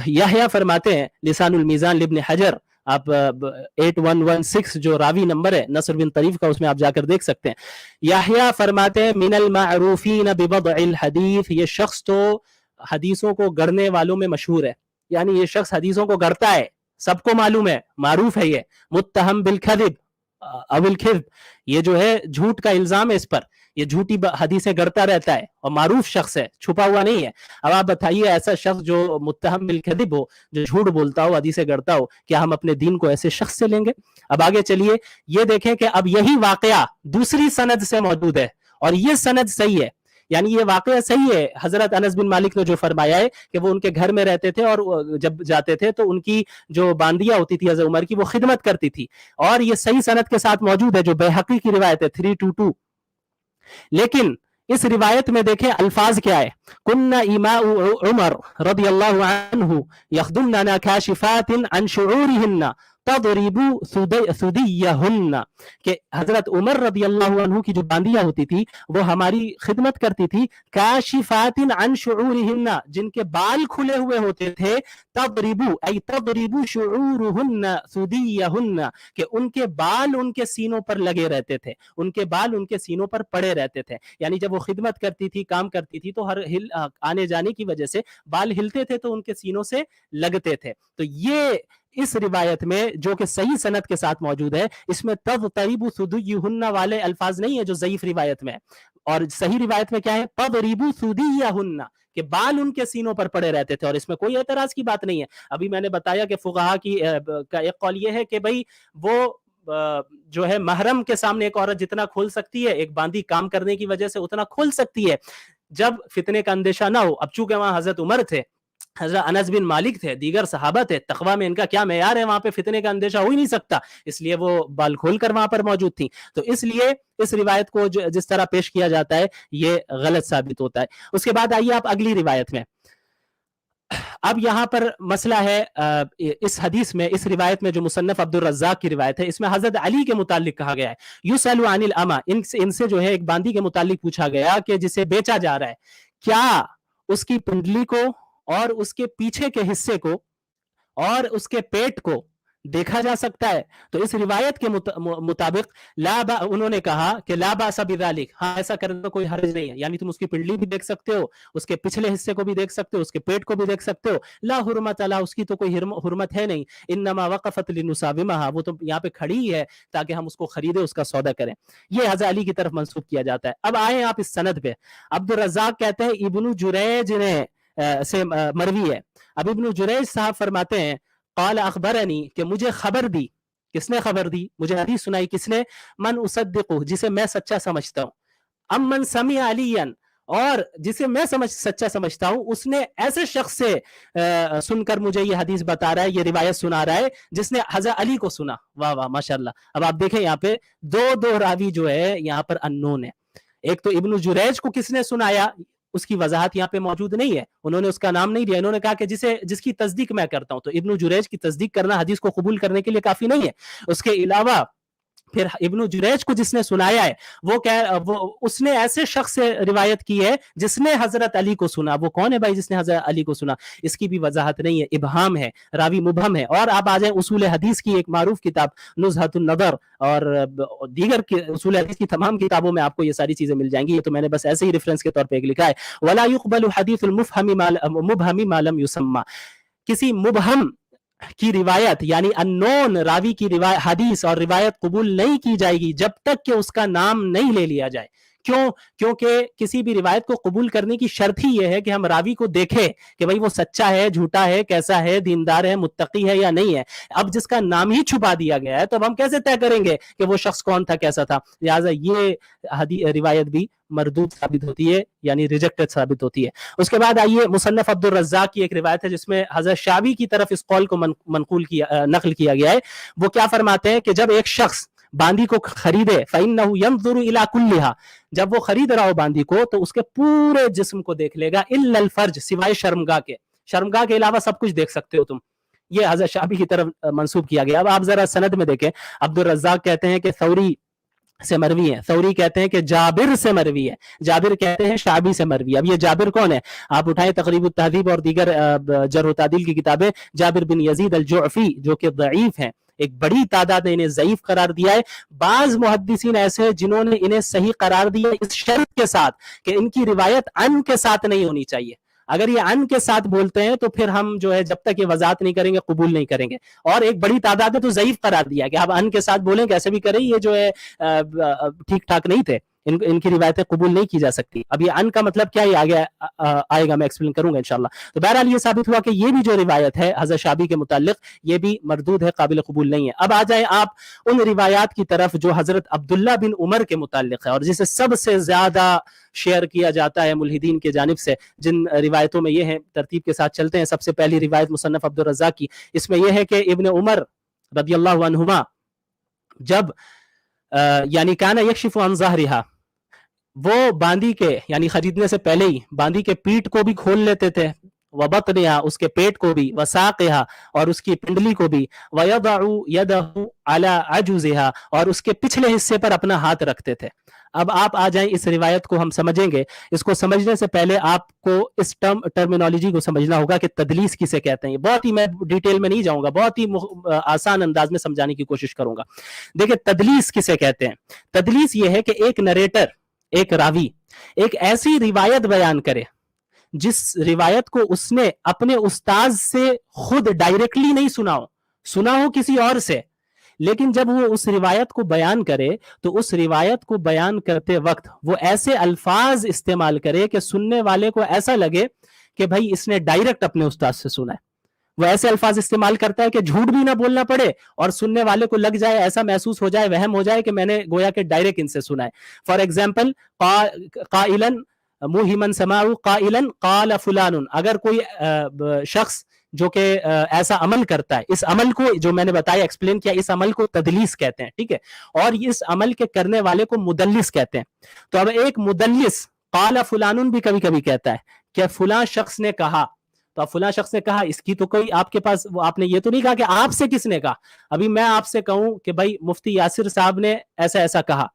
یحییٰ فرماتے ہیں لسان المیزان لابن حجر, آپ 8116 جو راوی نمبر ہے نصر بن طریف کا, اس میں آپ جا کر دیکھ سکتے ہیں. یحییٰ فرماتے ہیں من المعروفین بوضع الحدیث, یہ شخص تو حدیثوں کو گڑنے والوں میں مشہور ہے, یعنی یہ شخص حدیثوں کو گڑتا ہے, سب کو معلوم ہے, معروف ہے یہ. متہم بالکذب او الکذب, یہ جو ہے جھوٹ کا الزام ہے اس پر, یہ جھوٹی حدیثیں گڑتا رہتا ہے اور معروف شخص ہے, چھپا ہوا نہیں ہے. اب آپ بتائیے ایسا شخص جو متہم بالکذب ہو, جو جھوٹ بولتا ہو, حدیثیں گڑتا ہو, کیا ہم اپنے دین کو ایسے شخص سے لیں گے؟ اب آگے چلیے, یہ دیکھیں کہ اب یہی واقعہ دوسری سند سے موجود ہے اور یہ سند صحیح ہے, یعنی یہ واقعہ صحیح ہے. حضرت انس بن مالک نے جو فرمایا ہے کہ وہ ان کے گھر میں رہتے تھے اور جب جاتے تھے تو ان کی جو باندیاں ہوتی تھی حضرت عمر کی وہ خدمت کرتی تھی, اور یہ صحیح سند کے ساتھ موجود ہے جو بیہقی کی روایت ہے 322. لیکن اس روایت میں دیکھیں الفاظ کیا ہے, کن ایماء عمر رضی اللہ عنہ یخدمننا کاشفات عن شعورہن تضرب ثدیہن, کہ حضرت عمر رضی اللہ عنہ کی جو باندیاں ہوتی تھی وہ ہماری خدمت کرتی تھی, کاشفات عن شعورہن, جن کے بال کھلے ہوئے ہوتے تھے, تضرب ای تضرب شعورہن ثدیہن, کہ ان کے بال ان کے سینوں پر لگے رہتے تھے, ان کے بال ان کے سینوں پر پڑے رہتے تھے. یعنی جب وہ خدمت کرتی تھی, کام کرتی تھی, تو ہر آنے جانے کی وجہ سے بال ہلتے تھے تو ان کے سینوں سے لگتے تھے. تو یہ اس روایت میں جو کہ صحیح سند کے ساتھ موجود ہے, اس میں تضطرب ثدیہن والے الفاظ نہیں ہے جو ضعیف روایت میں, اور صحیح روایت میں کیا ہے؟ تضرب ثدیہن, کہ بال ان کے سینوں پر پڑے رہتے تھے, اور اس میں کوئی اعتراض کی بات نہیں ہے. ابھی میں نے بتایا کہ فقہا کا ایک قول یہ ہے کہ بھئی وہ جو ہے محرم کے سامنے ایک عورت جتنا کھول سکتی ہے, ایک باندی کام کرنے کی وجہ سے اتنا کھول سکتی ہے جب فتنے کا اندیشہ نہ ہو. اب چونکہ وہاں حضرت عمر تھے, حضرت انس بن مالک تھے, دیگر صحابہ تھے, تقویٰ میں ان کا کیا معیار ہے, وہاں پہ فتنے کا اندیشہ ہو ہی نہیں سکتا, اس لیے وہ بال کھول کر وہاں پر موجود تھیں. تو اس لیے اس روایت کو جس طرح پیش کیا جاتا ہے یہ غلط ثابت ہوتا ہے. اس کے بعد آئیے آپ اگلی روایت میں. اب یہاں پر مسئلہ ہے اس حدیث میں, اس روایت میں جو مصنف عبد الرزاق کی روایت ہے, اس میں حضرت علی کے متعلق کہا گیا ہے, یسأل عن الامہ, ان سے جو ہے ایک باندی کے متعلق پوچھا گیا کہ جسے بیچا جا رہا ہے, کیا اس کی پنڈلی کو اور اس کے پیچھے کے حصے کو اور اس کے پیٹ کو دیکھا جا سکتا ہے. تو اس روایت کے مطابق انہوں نے کہا کہ لا باس بذالک، ہاں ایسا کرنے میں کوئی حرج نہیں ہے، یعنی تم اس کی پنڈلی بھی دیکھ سکتے ہو، اس کے پچھلے حصے کو بھی دیکھ سکتے ہو، اس کے پیٹ کو بھی دیکھ سکتے ہو. لا حرمت لہا، اس کی تو کوئی حرمت ہے نہیں. انما وقفت لنساومها، وہ تو یہاں پہ کھڑی ہی ہے تاکہ ہم اس کو خریدیں، اس کا سودا کریں. یہ حضرت علی کی طرف منسوب کیا جاتا ہے. اب آئیں آپ اس سند پہ. عبد الرزاق کہتے ہیں ابن جریج نے سے مروی ہے. اب ابن جریج صاحب فرماتے ہیں قال اخبرنی، کہ مجھے خبر دی. کس نے خبر دی؟ مجھے حدیث سنائی. کس نے؟ من اصدقہ، جسے میں سچا سمجھتا ہوں. ام من سمع علیا، اور جسے میں سچا سمجھتا ہوں اس نے ایسے شخص سے سن کر مجھے یہ حدیث بتا رہا ہے، یہ روایت سنا رہا ہے جس نے حضرت علی کو سنا. واہ واہ ماشاءاللہ. اب آپ دیکھیں یہاں پہ دو راوی جو ہے یہاں پر انون ہے. ایک تو ابن جریج کو کس نے سنایا، اس کی وضاحت یہاں پہ موجود نہیں ہے، انہوں نے اس کا نام نہیں دیا. انہوں نے کہا کہ جس کی تصدیق میں کرتا ہوں. تو ابن جریج کی تصدیق کرنا حدیث کو قبول کرنے کے لیے کافی نہیں ہے. اس کے علاوہ پھر ابن جریج کو جس نے سنایا ہے وہ اس نے ایسے شخص سے روایت کی ہے جس نے حضرت علی کو سنا. وہ کون ہے بھائی جس نے حضرت علی کو سنا؟ اس کی بھی وضاحت نہیں ہے، ابہام ہے، راوی مبہم ہے. اور آپ آ جائیں اصول حدیث کی ایک معروف کتاب نزہۃ النظر اور دیگر اصول حدیث کی تمام کتابوں میں آپ کو یہ ساری چیزیں مل جائیں گی. یہ تو میں نے بس ایسے ہی ریفرنس کے طور پہ ایک لکھا ہے. ولا يقبل حدیث المبہم ما لم يسمى، کسی مبہم کی روایت یعنی انون راوی کی حدیث اور روایت قبول نہیں کی جائے گی جب تک کہ اس کا نام نہیں لے لیا جائے. کیوں؟ کیونکہ کسی بھی روایت کو قبول کرنے کی شرط ہی یہ ہے کہ ہم راوی کو دیکھیں کہ بھئی وہ سچا ہے، جھوٹا ہے، کیسا ہے، دیندار ہے، متقی ہے یا نہیں ہے. اب جس کا نام ہی چھپا دیا گیا ہے تو اب ہم کیسے طے کریں گے کہ وہ شخص کون تھا، کیسا تھا؟ لہٰذا یہ روایت بھی مردود ثابت ہوتی ہے، یعنی ریجیکٹڈ ثابت ہوتی ہے. اس کے بعد آئیے مصنف عبد الرزاق کی ایک روایت ہے جس میں حضرت شعبی کی طرف اس قول کو نقل کیا گیا ہے. وہ کیا فرماتے ہیں کہ جب ایک شخص باندی کو خریدے فَإِنَّهُ يَنظُرُ إِلَىٰ كُلِّهَا، جب وہ خرید رہا ہو باندی کو تو اس کے پورے جسم کو دیکھ لے گا إِلَّا الْفَرْجِ، سوائے شرمگاہ کے. شرمگاہ کے علاوہ سب کچھ دیکھ سکتے ہو تم. یہ حضرت شعبی کی طرف منسوب کیا گیا. اب آپ ذرا سند میں دیکھیں. عبد الرزاق کہتے ہیں کہ ثوری سے مروی ہے، ثوری کہتے ہیں کہ جابر سے مروی ہے، جابر کہتے ہیں شعبی سے مروی ہے. اب یہ جابر کون ہے؟ آپ اٹھائیں تقریب التہذیب اور دیگر جرح و تعدیل کی کتابیں. جابر بن یزید الجعفی جو کہ ضعیف ہیں، ایک بڑی تعداد نے انہیں ضعیف قرار دیا ہے. بعض محدثین ایسے ہیں جنہوں نے انہیں صحیح قرار دیا اس شرط کے ساتھ کہ ان کی روایت ان کے ساتھ نہیں ہونی چاہیے. اگر یہ ان کے ساتھ بولتے ہیں تو پھر ہم جو ہے جب تک یہ وضاحت نہیں کریں گے قبول نہیں کریں گے. اور ایک بڑی تعداد ہے تو ضعیف قرار دیا کہ آپ ان کے ساتھ بولیں کیسے بھی کریں، یہ جو ہے ٹھیک ٹھاک نہیں تھے، ان کی روایتیں قبول نہیں کی جا سکتی. اب یہ ان کا مطلب کیا یہ آگے آئے گا، میں ایکسپلین کروں گا انشاءاللہ. تو بہرحال یہ ثابت ہوا کہ یہ بھی جو روایت ہے حضرت شعبی کے متعلق یہ بھی مردود ہے، قابل قبول نہیں ہے. اب آ جائیں آپ ان روایات کی طرف جو حضرت عبداللہ بن عمر کے متعلق ہے اور جسے سب سے زیادہ شیئر کیا جاتا ہے ملحدین کی جانب سے. جن روایتوں میں یہ ہیں، ترتیب کے ساتھ چلتے ہیں. سب سے پہلی روایت مصنف عبد الرزاق کی، اس میں یہ ہے کہ ابن عمر رضی اللہ عنہما جب یعنی کانا یکشف عن ظہرہا، وہ باندی کے یعنی خریدنے سے پہلے ہی باندی کے پیٹ کو بھی کھول لیتے تھے، وبطنہا اس کے پیٹ کو بھی، وساقہا اور اس کی پنڈلی کو بھی، ویضع یدہ علی عجزہا اور اس کے پچھلے حصے پر اپنا ہاتھ رکھتے تھے. اب آپ آ جائیں اس روایت کو ہم سمجھیں گے. اس کو سمجھنے سے پہلے آپ کو اس ٹرمینالوجی کو سمجھنا ہوگا کہ تدلیس کسے کہتے ہیں. بہت ہی میں ڈیٹیل میں نہیں جاؤں گا، بہت ہی آسان انداز میں سمجھانے کی کوشش کروں گا. دیکھیں تدلیس کسے کہتے ہیں. تدلیس یہ ہے کہ ایک نریٹر، ایک راوی ایک ایسی روایت بیان کرے جس روایت کو اس نے اپنے استاذ سے خود ڈائریکٹلی نہیں سنا ہو کسی اور سے، لیکن جب وہ اس روایت کو بیان کرے تو اس روایت کو بیان کرتے وقت وہ ایسے الفاظ استعمال کرے کہ سننے والے کو ایسا لگے کہ بھائی اس نے ڈائریکٹ اپنے استاذ سے سنا ہے. وہ ایسے الفاظ استعمال کرتا ہے کہ جھوٹ بھی نہ بولنا پڑے اور سننے والے کو لگ جائے، ایسا محسوس ہو جائے، وہم ہو جائے کہ میں نے گویا کہ ڈائریکٹ ان سے سنا ہے. فار ایگزامپل قائلا موہمن سماع قائلا قال فلان، اگر کوئی شخص جو کہ ایسا عمل کرتا ہے، اس عمل کو جو میں نے بتایا ایکسپلین کیا، اس عمل کو تدلیس کہتے ہیں، ٹھیک ہے، اور اس عمل کے کرنے والے کو مدلس کہتے ہیں. تو اب ایک مدلس قال فلان بھی کبھی کبھی کہتا ہے کہ فلاں شخص نے کہا، تو اب فلاں شخص نے کہا، اس کی تو کوئی آپ کے پاس آپ نے یہ تو نہیں کہا کہ آپ سے کس نے کہا. ابھی میں آپ سے کہوں کہ بھائی مفتی یاسر صاحب نے ایسا ایسا کہا،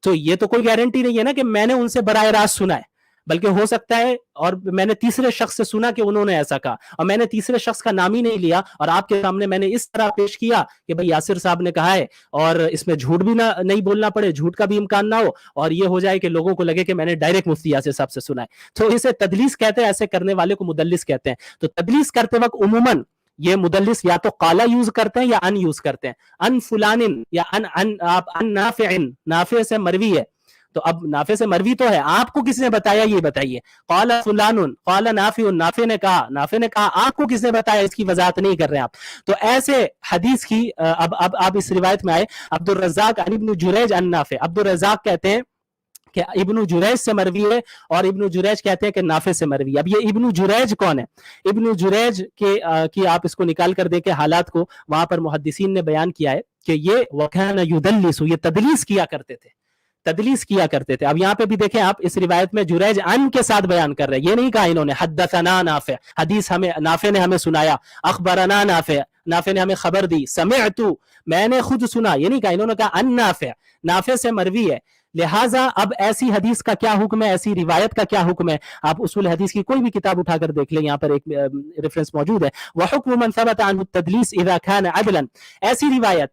تو یہ تو کوئی گارنٹی نہیں ہے نا کہ میں نے ان سے براہ راست سنا ہے. بلکہ ہو سکتا ہے، اور میں نے تیسرے شخص سے سنا کہ انہوں نے ایسا کہا، اور میں نے تیسرے شخص کا نام ہی نہیں لیا، اور آپ کے سامنے میں نے اس طرح پیش کیا کہ بھائی یاسر صاحب نے کہا ہے، اور اس میں جھوٹ بھی نہیں بولنا پڑے، جھوٹ کا بھی امکان نہ ہو، اور یہ ہو جائے کہ لوگوں کو لگے کہ میں نے ڈائریکٹ مفتی یاسر صاحب سے سنا ہے، تو اسے تدلیس کہتے ہیں، ایسے کرنے والے کو مدلس کہتے ہیں۔ تو تدلیس کرتے وقت عموماً یہ مدلس یا تو قالا یوز کرتے ہیں یا ان یوز کرتے ہیں، ان فلان یا ان نافع، نافع سے مروی ہے، تو اب نافع سے مروی تو ہے، آپ کو کس نے بتایا یہ بتائیے، قال فلان قال نافع، نافع نے کہا، آپ کو کس نے بتایا، اس کی وضاحت نہیں کر رہے آپ۔ تو ایسے حدیث کی اب اس روایت میں آئے، عبد الرزاق عن ابن جریج عن نافع، عبد الرزاق کہتے ہیں کہ ابن جریج سے مروی ہے، اور ابن جریج کہتے ہیں کہ نافع سے مروی ہے۔ اب یہ ابن جریج کون ہے؟ ابن جریج کی آپ اس کو نکال کر دیکھیں حالات کو، وہاں پر محدثین نے بیان کیا ہے کہ یہ وکان یدلس، یہ تدلیس کیا کرتے تھے، تدلیس کیا کرتے تھے۔ اب یہاں پہ بھی دیکھیں آپ، اس روایت میں جریج ان کے ساتھ بیان کر رہے ہیں، یہ نہیں کہا انہوں نے حدثنا نافع، حدیث ہمیں نافع نے ہمیں سنایا، اخبرنا نافع، نافع نے ہمیں خبر دی، سمعت میں نے خود سنا، یہ نہیں کہا، انہوں نے کہا ان نافع، نافع سے مروی ہے۔ لہٰذا اب ایسی حدیث کا کیا حکم ہے، ایسی روایت کا کیا حکم ہے؟ آپ اصول حدیث کی کوئی بھی کتاب اٹھا کر دیکھ لیں، یہاں پر ایک ریفرنس موجود ہے، وحکم من ثبت عنہ التدلیس اذا كان عدلا، ایسی روایت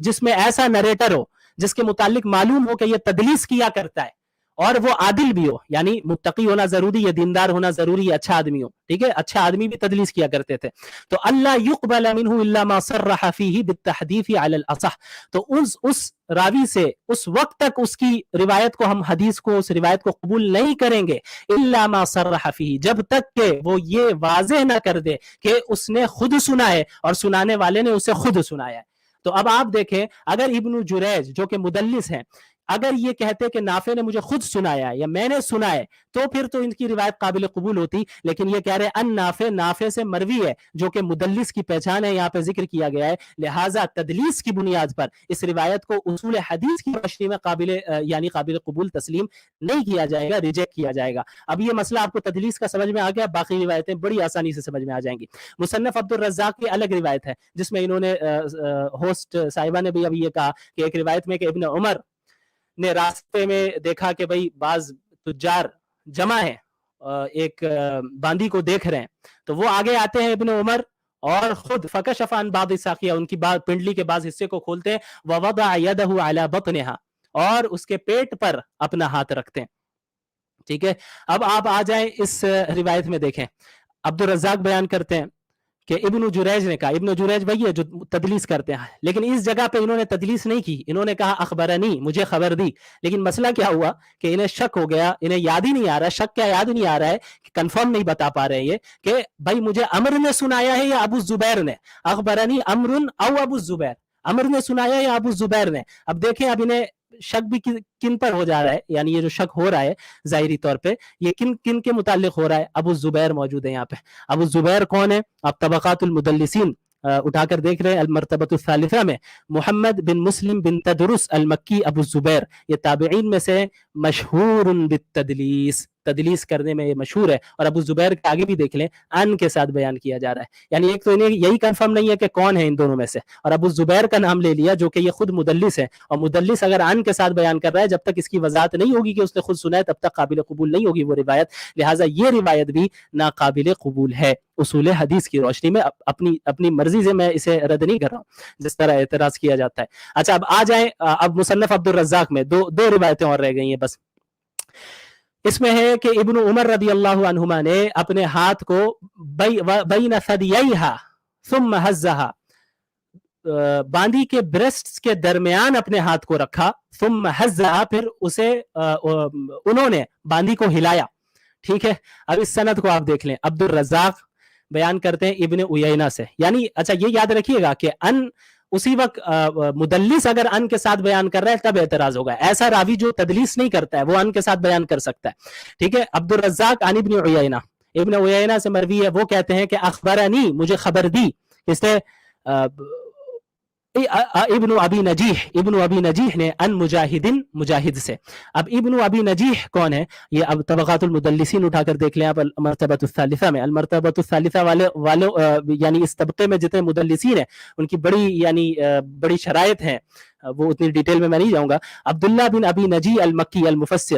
جس میں ایسا نریٹر ہو جس کے متعلق معلوم ہو کہ یہ تدلیس کیا کرتا ہے، اور وہ عادل بھی ہو، یعنی متقی ہونا ضروری ہے، دیندار ہونا ضروری ہے، اچھا آدمی ہو، ٹھیک ہے، اچھا آدمی بھی تدلیس کیا کرتے تھے، تو اللہ یقبل منہ الا ما صرح فیہ بالتحدیث علی الاصح، تو اس راوی سے اس وقت تک اس کی روایت کو، ہم حدیث کو، اس روایت کو قبول نہیں کریں گے، الا ما صرح فیہ، جب تک کہ وہ یہ واضح نہ کر دے کہ اس نے خود سنا ہے اور سنانے والے نے اسے خود سنایا ہے۔ تو اب آپ دیکھیں، اگر ابن جریج جو کہ مدلس ہیں، اگر یہ کہتے کہ نافع نے مجھے خود سنایا ہے یا میں نے سنا ہے، تو پھر تو ان کی روایت قابل قبول ہوتی، لیکن یہ کہہ رہے ان نافع، نافع سے مروی ہے، جو کہ مدلس کی پہچان ہے، یہاں پہ ذکر کیا گیا ہے، لہٰذا تدلیس کی بنیاد پر اس روایت کو اصول حدیث کی روشنی میں قابل قبول تسلیم نہیں کیا جائے گا، ریجیکٹ کیا جائے گا۔ اب یہ مسئلہ آپ کو تدلیس کا سمجھ میں آ گیا، باقی روایتیں بڑی آسانی سے سمجھ میں آ جائیں گی۔ مصنف عبد الرزاق کی الگ روایت ہے، جس میں انہوں نے ہوسٹ صاحبہ نے بھی ابھی یہ کہا کہ ایک روایت میں کہ ابن عمر نے راستے میں دیکھا کہ بھئی بعض تجار جمع ہیں، ایک باندی کو دیکھ رہے ہیں، تو وہ آگے آتے ہیں ابن عمر، اور خود فکشف عن بعض ساقیہ، ان کی پنڈلی کے بعض حصے کو کھولتے ہیں، ووضع یدہ علی بطنہا، اور اس کے پیٹ پر اپنا ہاتھ رکھتے ہیں، ٹھیک ہے۔ اب آپ آ جائیں اس روایت میں، دیکھیں عبد الرزاق بیان کرتے ہیں کہ ابن جریج نے کہا، ابن جریج وہی ہے جو تدلیس کرتے ہیں، لیکن اس جگہ پہ انہوں نے تدلیس نہیں کی، انہوں نے کہا اخبرنی، مجھے خبر دی، لیکن مسئلہ کیا ہوا کہ انہیں شک ہو گیا، انہیں یاد ہی نہیں آ رہا، شک کیا یاد نہیں آ رہا ہے کہ کنفرم نہیں بتا پا رہے یہ کہ بھائی مجھے عمر نے سنایا ہے یا ابو زبیر نے، اخبرنی عمر او ابو زبیر، عمر نے سنایا یا ابو زبیر نے۔ اب دیکھیں اب انہیں شک بھی کن پر ہو جا رہا ہے، یعنی یہ جو شک ہو رہا ہے ظاہری طور پہ یہ کن کے متعلق ہو رہا ہے، ابو زبیر موجود ہے یہاں پہ۔ ابو زبیر کون ہے؟ آپ طبقات المدلسین اٹھا کر دیکھ رہے ہیں، المرتبۃ الثالثہ میں محمد بن مسلم بن تدرس المکی ابو زبیر، یہ تابعین میں سے مشہور بالتدلیس، تدلیس کرنے میں یہ مشہور ہے، اور ابو زبیر کے آگے بھی دیکھ لیں ان کے ساتھ بیان کیا جا رہا ہے، یعنی ایک تو انہیں یہی کنفرم نہیں ہے کہ کون ہے ان دونوں میں سے، اور ابو زبیر کا نام لے لیا جو کہ یہ خود مدلس ہے، اور مدلس اگر ان کے ساتھ بیان کر رہا ہے، جب تک اس کی وضاحت نہیں ہوگی کہ اس نے خود سنا ہے تب تک قابل قبول نہیں ہوگی وہ روایت، لہٰذا یہ روایت بھی ناقابل قبول ہے اصول حدیث کی روشنی میں۔ اپنی مرضی سے میں اسے رد نہیں کر رہا ہوں جس طرح اعتراض کیا جاتا ہے۔ اچھا اب آ جائیں، اب مصنف عبد الرزاق میں دو روایتیں اور رہ گئی ہیں بس۔ اس میں ہے کہ ابن عمر رضی اللہ عنہما نے اپنے ہاتھ کو بین ثدییہا ثم ہزہا، باندی کے بریسٹس کے درمیان اپنے ہاتھ کو رکھا، ثم ہزہا، پھر اسے انہوں نے باندی کو ہلایا، ٹھیک ہے۔ اب اس سند کو آپ دیکھ لیں، عبد الرزاق بیان کرتے ہیں ابن عیینہ سے، یعنی اچھا یہ یاد رکھیے گا کہ ان اسی وقت مدلس اگر ان کے ساتھ بیان کر رہا ہے تب اعتراض ہوگا، ایسا راوی جو تدلیس نہیں کرتا ہے وہ ان کے ساتھ بیان کر سکتا ہے، ٹھیک ہے۔ عبد الرزاق عن ابن عیینہ، ابن عیینہ سے مروی ہے، وہ کہتے ہیں کہ اخبرنی، مجھے خبر دی، اس نے ابن ابی نجیح نے ان مجاہد سے۔ اب ابن ابی نجیح کون ہے؟ یہ اب طبقات المدلسین اٹھا کر دیکھ لیں آپ، المرتبۃ الثالثہ میں، المرتبۃ الثالثہ والوں یعنی اس طبقے میں جتنے مدلسین ہیں ان کی بڑی شرائط ہیں، وہ اتنی ڈیٹیل میں نہیں جاؤں گا۔ عبداللہ بن ابی نجیح المکی المفسر،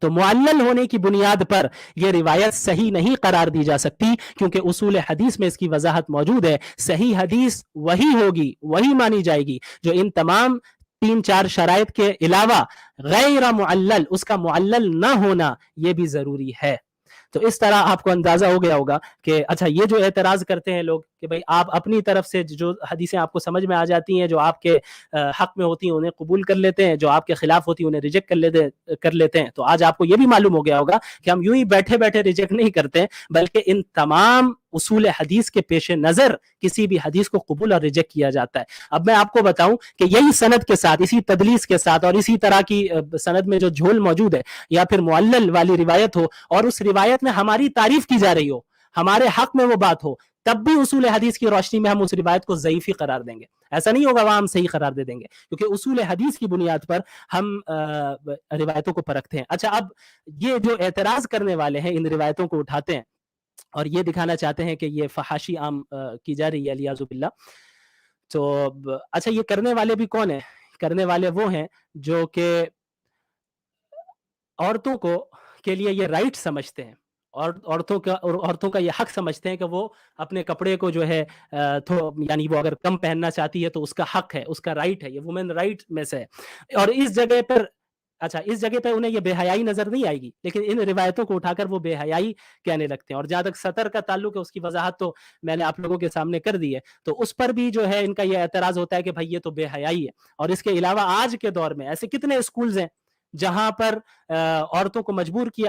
تو معلل ہونے کی بنیاد پر یہ روایت صحیح نہیں قرار دی جا سکتی، کیونکہ اصول حدیث میں اس کی وضاحت موجود ہے. صحیح حدیث وہی ہوگی، وہی مانی جائے گی جو ان تمام 3-4 شرائط کے علاوہ غیر معلل، اس کا معلل نہ ہونا یہ بھی ضروری ہے. تو اس طرح آپ کو اندازہ ہو گیا ہوگا کہ اچھا یہ جو اعتراض کرتے ہیں لوگ کہ بھئی آپ اپنی طرف سے جو حدیثیں آپ کو سمجھ میں آ جاتی ہیں، جو آپ کے حق میں ہوتی ہیں انہیں قبول کر لیتے ہیں، جو آپ کے خلاف ہوتی ہیں انہیں ریجیکٹ کر لیتے ہیں. تو آج آپ کو یہ بھی معلوم ہو گیا ہوگا کہ ہم یوں ہی بیٹھے بیٹھے ریجیکٹ نہیں کرتے، بلکہ ان تمام اصول حدیث کے پیش نظر کسی بھی حدیث کو قبول اور ریجیکٹ کیا جاتا ہے. اب میں آپ کو بتاؤں کہ یہی سند کے ساتھ، اسی تدلیس کے ساتھ اور اسی طرح کی سند میں جو جھول موجود ہے یا پھر معلل والی روایت ہو اور اس روایت میں ہماری تعریف کی جا رہی ہو، ہمارے حق میں وہ بات ہو، تب بھی اصول حدیث کی روشنی میں ہم اس روایت کو ضعیف ہی قرار دیں گے. ایسا نہیں ہوگا وہاں ہم صحیح قرار دے دیں گے، کیونکہ اصول حدیث کی بنیاد پر ہم روایتوں کو پرکھتے ہیں. اچھا اب یہ جو اعتراض کرنے والے ہیں ان روایتوں کو اٹھاتے ہیں اور یہ دکھانا چاہتے ہیں کہ یہ فحاشی عام کی جا رہی ہے الیاذ باللہ. تو اچھا یہ کرنے والے بھی کون ہیں؟ کرنے والے وہ ہیں جو کہ عورتوں کے لیے یہ رائٹ سمجھتے ہیں، اور عورتوں کا یہ حق سمجھتے ہیں کہ وہ اپنے کپڑے کو جو ہے یعنی وہ اگر کم پہننا چاہتی ہے تو اس کا حق ہے، اس کا رائٹ ہے، یہ وومن رائٹ میں سے ہے. اور اس جگہ پہ انہیں یہ بے حیائی نظر نہیں آئے گی، لیکن ان روایتوں کو اٹھا کر وہ بے حیائی کہنے لگتے ہیں. اور جہاں تک سطر کا تعلق ہے اس کی وضاحت تو میں نے آپ لوگوں کے سامنے کر دی ہے. تو اس پر بھی جو ہے ان کا یہ اعتراض ہوتا ہے کہ بھائی یہ تو بے حیائی ہے. اور اس کے علاوہ آج کے دور میں ایسے کتنے اسکولز ہیں جہاں پر عورتوں کو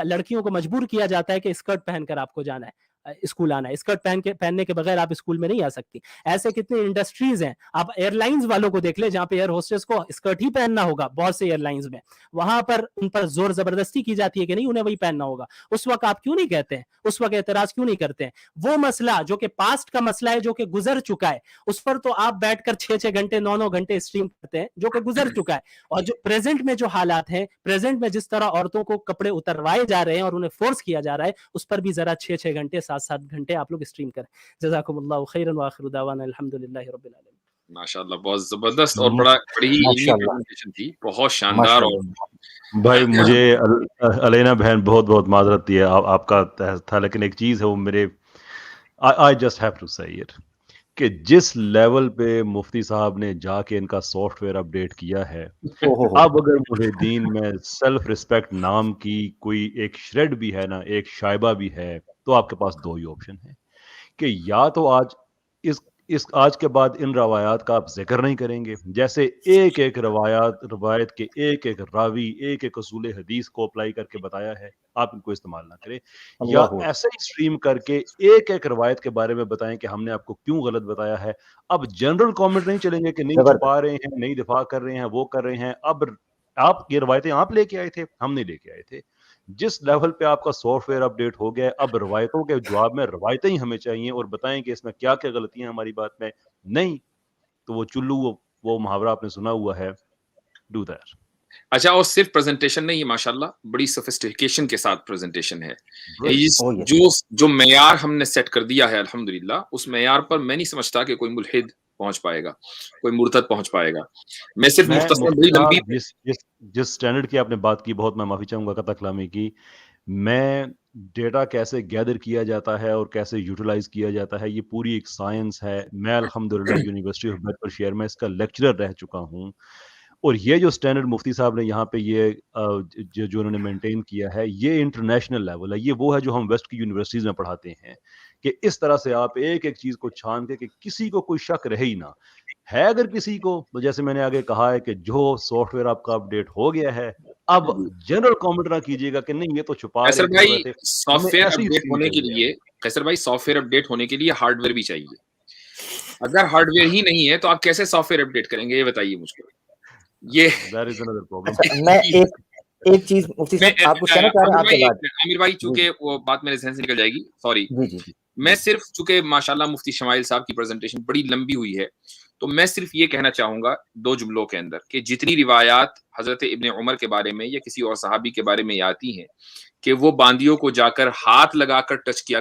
لڑکیوں کو مجبور کیا جاتا ہے کہ اسکرٹ پہن کر آپ کو جانا ہے، اسکول آنا ہے، اسکرٹ پہننے کے بغیر آپ اسکول میں نہیں آ سکتی. ایسے کتنے انڈسٹریز ہیں. آپ ایئر لائنز والوں کو دیکھ لیں جہاں پہ ایئر ہوسٹس کو اسکرٹ ہی پہننا ہوگا، بہت سے ایئر لائنز میں وہاں پر ان پر زور زبردستی کی جاتی ہے کہ نہیں انہیں وہی پہننا ہوگا. اس وقت آپ کیوں نہیں کہتے ہیں، اس وقت اعتراض کیوں نہیں کرتے ہیں؟ وہ مسئلہ جو کہ پاسٹ کا مسئلہ ہے، جو کہ گزر چکا ہے، اس پر تو آپ بیٹھ کر 6 گھنٹے 9 گھنٹے اسٹریم کرتے ہیں جو کہ گزر چکا ہے. اور جو پریزنٹ میں جو حالات ہیں، پریزنٹ میں جس طرح عورتوں کو کپڑے اتروائے جا رہے ہیں اور انہیں فورس کیا جا رہا ہے، اس پر بھی ذرا 6 گھنٹے 7 گھنٹے آپ لوگ اسٹریم کریں. جزاکم اللہ خیرا وآخر دعوانا الحمدللہ رب العالمین. ماشاءاللہ بہت زبردست اور بڑی علمی پریزنٹیشن تھی، بہت شاندار. اور بھائی مجھے علینا بہن بہت بہت معذرت دی ہے، آپ کا تھا، لیکن ایک چیز ہے وہ میرے I just have to say it کہ جس لیول پہ مفتی صاحب نے جا کے ان کا سافٹ ویئر اپڈیٹ کیا ہے، اب اگر محدین میں سیلف ریسپیکٹ نام کی کوئی ایک شریڈ بھی ہے نا، ایک شائبہ بھی ہے، تو آپ کے پاس 2 ہی آپشن ہیں کہ یا تو آج کے بعد ان روایات کا آپ ذکر نہیں کریں گے، جیسے ایک ایک روایت کے ایک ایک راوی ایک ایک اصول حدیث کو اپلائی کر کے بتایا ہے، آپ ان کو استعمال نہ کریں، یا ایسے ہی اسٹریم کر کے ایک ایک روایت کے بارے میں بتائیں کہ ہم نے آپ کو کیوں غلط بتایا ہے. اب جنرل کامنٹ نہیں چلیں گے کہ نہیں چھپا رہے ہیں، نہیں دفاع کر رہے ہیں، وہ کر رہے ہیں. اب آپ یہ روایتیں آپ لے کے آئے تھے، ہم نہیں لے کے آئے تھے. جس لیول پہ آپ کا سافٹ ویئر اپڈیٹ ہو گیا ہے، اب روایتوں کے جواب میں روایتیں ہی ہمیں چاہیے اور بتائیں کہ اس میں کیا کیا غلطیاں ہماری بات میں نہیں. تو وہ چلو وہ محاورہ آپ نے سنا ہوا ہے، ڈو دیٹ. اچھا، اور صرف پریزنٹیشن نہیں، ماشاءاللہ بڑی سوفسٹیکیشن کے ساتھ پریزنٹیشن ہے. جو معیار ہم نے سیٹ کر دیا ہے الحمدللہ، اس معیار پر میں نہیں سمجھتا کہ کوئی ملحد پہنچ پائے گا، کوئی مرتد پہنچ پائے گا. میں صرف مختصر بڑی لمبی جس سٹینڈرڈ کی آپ نے بات کی، بہت میں معافی چاہوں گا قطع کلامی کی. میں ڈیٹا کیسے گیدر کیا جاتا ہے اور کیسے یوٹیلائز کیا جاتا ہے، یہ پوری ایک سائنس ہے. میں الحمدللہ یونیورسٹی آف بیڈفورڈ شائر میں اس کا لیکچرر رہ چکا ہوں. اور یہ جو سٹینڈرڈ مفتی صاحب نے یہاں پہ یہ جو انہوں نے مینٹین کیا ہے، یہ انٹرنیشنل لیول ہے. یہ وہ ہے جو ہم ویسٹ کی یونیورسٹیز میں پڑھاتے ہیں کہ اس طرح سے آپ ایک ایک چیز کو چھان کے کہ کسی کو کوئی شک رہے ہی نہ ہے. اگر کسی کو، تو جیسے میں نے آگے کہا ہے کہ جو سافٹ ویئر آپ کا اپڈیٹ ہو گیا ہے، اب جنرل کامنٹ نہ کیجیے گا کہ نہیں یہ تو چھپا قیصر رہے بھائی. سافٹ ویئر اپڈیٹ ہونے کے لیے قیصر بھائی سافٹ ویئر اپڈیٹ ہونے کے لیے ہارڈ ویئر بھی چاہیے. اگر ہارڈ ویئر ہی نہیں ہے تو آپ کیسے سافٹ ویئر اپڈیٹ کریں گے، یہ بتائیے مجھ کو. یہ میں ایک چیز مفتی صاحب آپ کو کہنا چاہ رہے ہیں. آپ کے بعد عامر بھائی، چونکہ وہ بات میرے ذہن سے نکل جائے گی، سوری. میں صرف چونکہ ماشاءاللہ مفتی شمائل صاحب کی پریزنٹیشن بڑی لمبی ہوئی ہے، تو میں صرف یہ کہنا چاہوں گا 2 جملوں کے اندر کہ جتنی روایات حضرت ابن عمر کے بارے میں یا کسی اور صحابی کے بارے میں آتی ہیں کہ وہ باندیوں کو جا کر ہاتھ لگا کر ٹچ کیا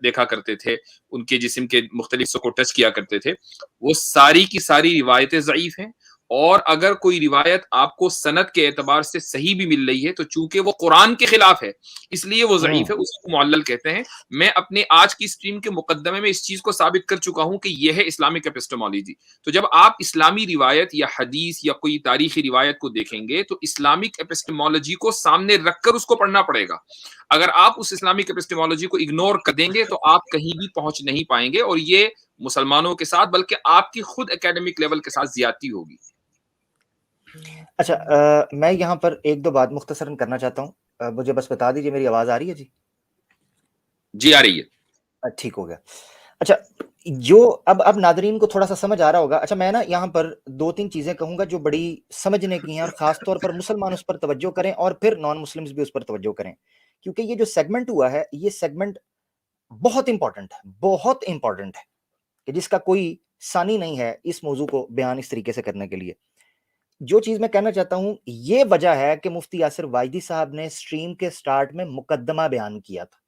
دیکھا کرتے تھے، ان کے جسم کے مختلف حصوں کو ٹچ کیا کرتے تھے، وہ ساری کی ساری روایتیں ضعیف ہیں. اور اگر کوئی روایت آپ کو سند کے اعتبار سے صحیح بھی مل رہی ہے تو چونکہ وہ قرآن کے خلاف ہے اس لیے وہ ضعیف ہے، اس کو معلل کہتے ہیں. میں اپنے آج کی اسٹریم کے مقدمے میں اس چیز کو ثابت کر چکا ہوں کہ یہ ہے اسلامک ایپسٹمالوجی. تو جب آپ اسلامی روایت یا حدیث یا کوئی تاریخی روایت کو دیکھیں گے تو اسلامک ایپسٹمالوجی کو سامنے رکھ کر اس کو پڑھنا پڑے گا. اگر آپ اس اسلامک ایپسٹمالوجی کو اگنور کر دیں گے تو آپ کہیں بھی پہنچ نہیں پائیں گے، اور یہ مسلمانوں کے ساتھ بلکہ آپ کی خود اکیڈمک لیول کے ساتھ زیادتی ہوگی. اچھا میں یہاں پر ایک دو بات مختصراً کرنا چاہتا ہوں، مجھے بس بتا دیجیے میری آواز آ رہی ہے؟ جی آ رہی ہے. ٹھیک ہو گیا. اچھا جو اب ناظرین کو تھوڑا سا سمجھ آ رہا ہوگا. اچھا میں نا یہاں پر دو تین چیزیں کہوں گا جو بڑی سمجھنے کی ہیں، اور خاص طور پر مسلمان اس پر توجہ کریں اور پھر نان مسلمز بھی اس پر توجہ کریں، کیونکہ یہ جو سیگمنٹ ہوا ہے یہ سیگمنٹ بہت امپورٹنٹ ہے، بہت امپورٹنٹ ہے، کہ جس کا کوئی ثانی نہیں ہے اس موضوع کو بیان اس طریقے سے کرنے کے لیے. جو چیز میں کہنا چاہتا ہوں یہ وجہ ہے کہ مفتی یاسر واجدی صاحب نے سٹریم کے سٹارٹ میں مقدمہ بیان کیا تھا.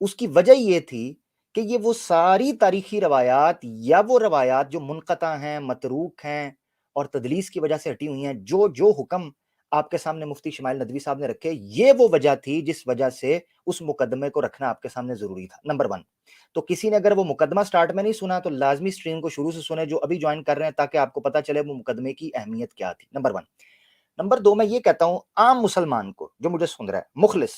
اس کی وجہ یہ تھی کہ یہ وہ ساری تاریخی روایات یا وہ روایات جو منقطع ہیں، متروک ہیں اور تدلیس کی وجہ سے ہٹی ہوئی ہیں، جو حکم آپ کے سامنے مفتی شمائل ندوی صاحب نے رکھے، یہ وہ وجہ تھی جس وجہ سے اس مقدمے کو رکھنا آپ کے سامنے ضروری تھا. نمبر 1. تو کسی نے اگر وہ مقدمہ سٹارٹ میں نہیں سنا تو لازمی سٹریم کو شروع سے سنے جو ابھی جوائن کر رہے ہیں، تاکہ آپ کو پتہ چلے وہ مقدمے کی اہمیت کیا تھی. نمبر 1. نمبر 2 میں یہ کہتا ہوں عام مسلمان کو جو مجھے سن رہا ہے، مخلص،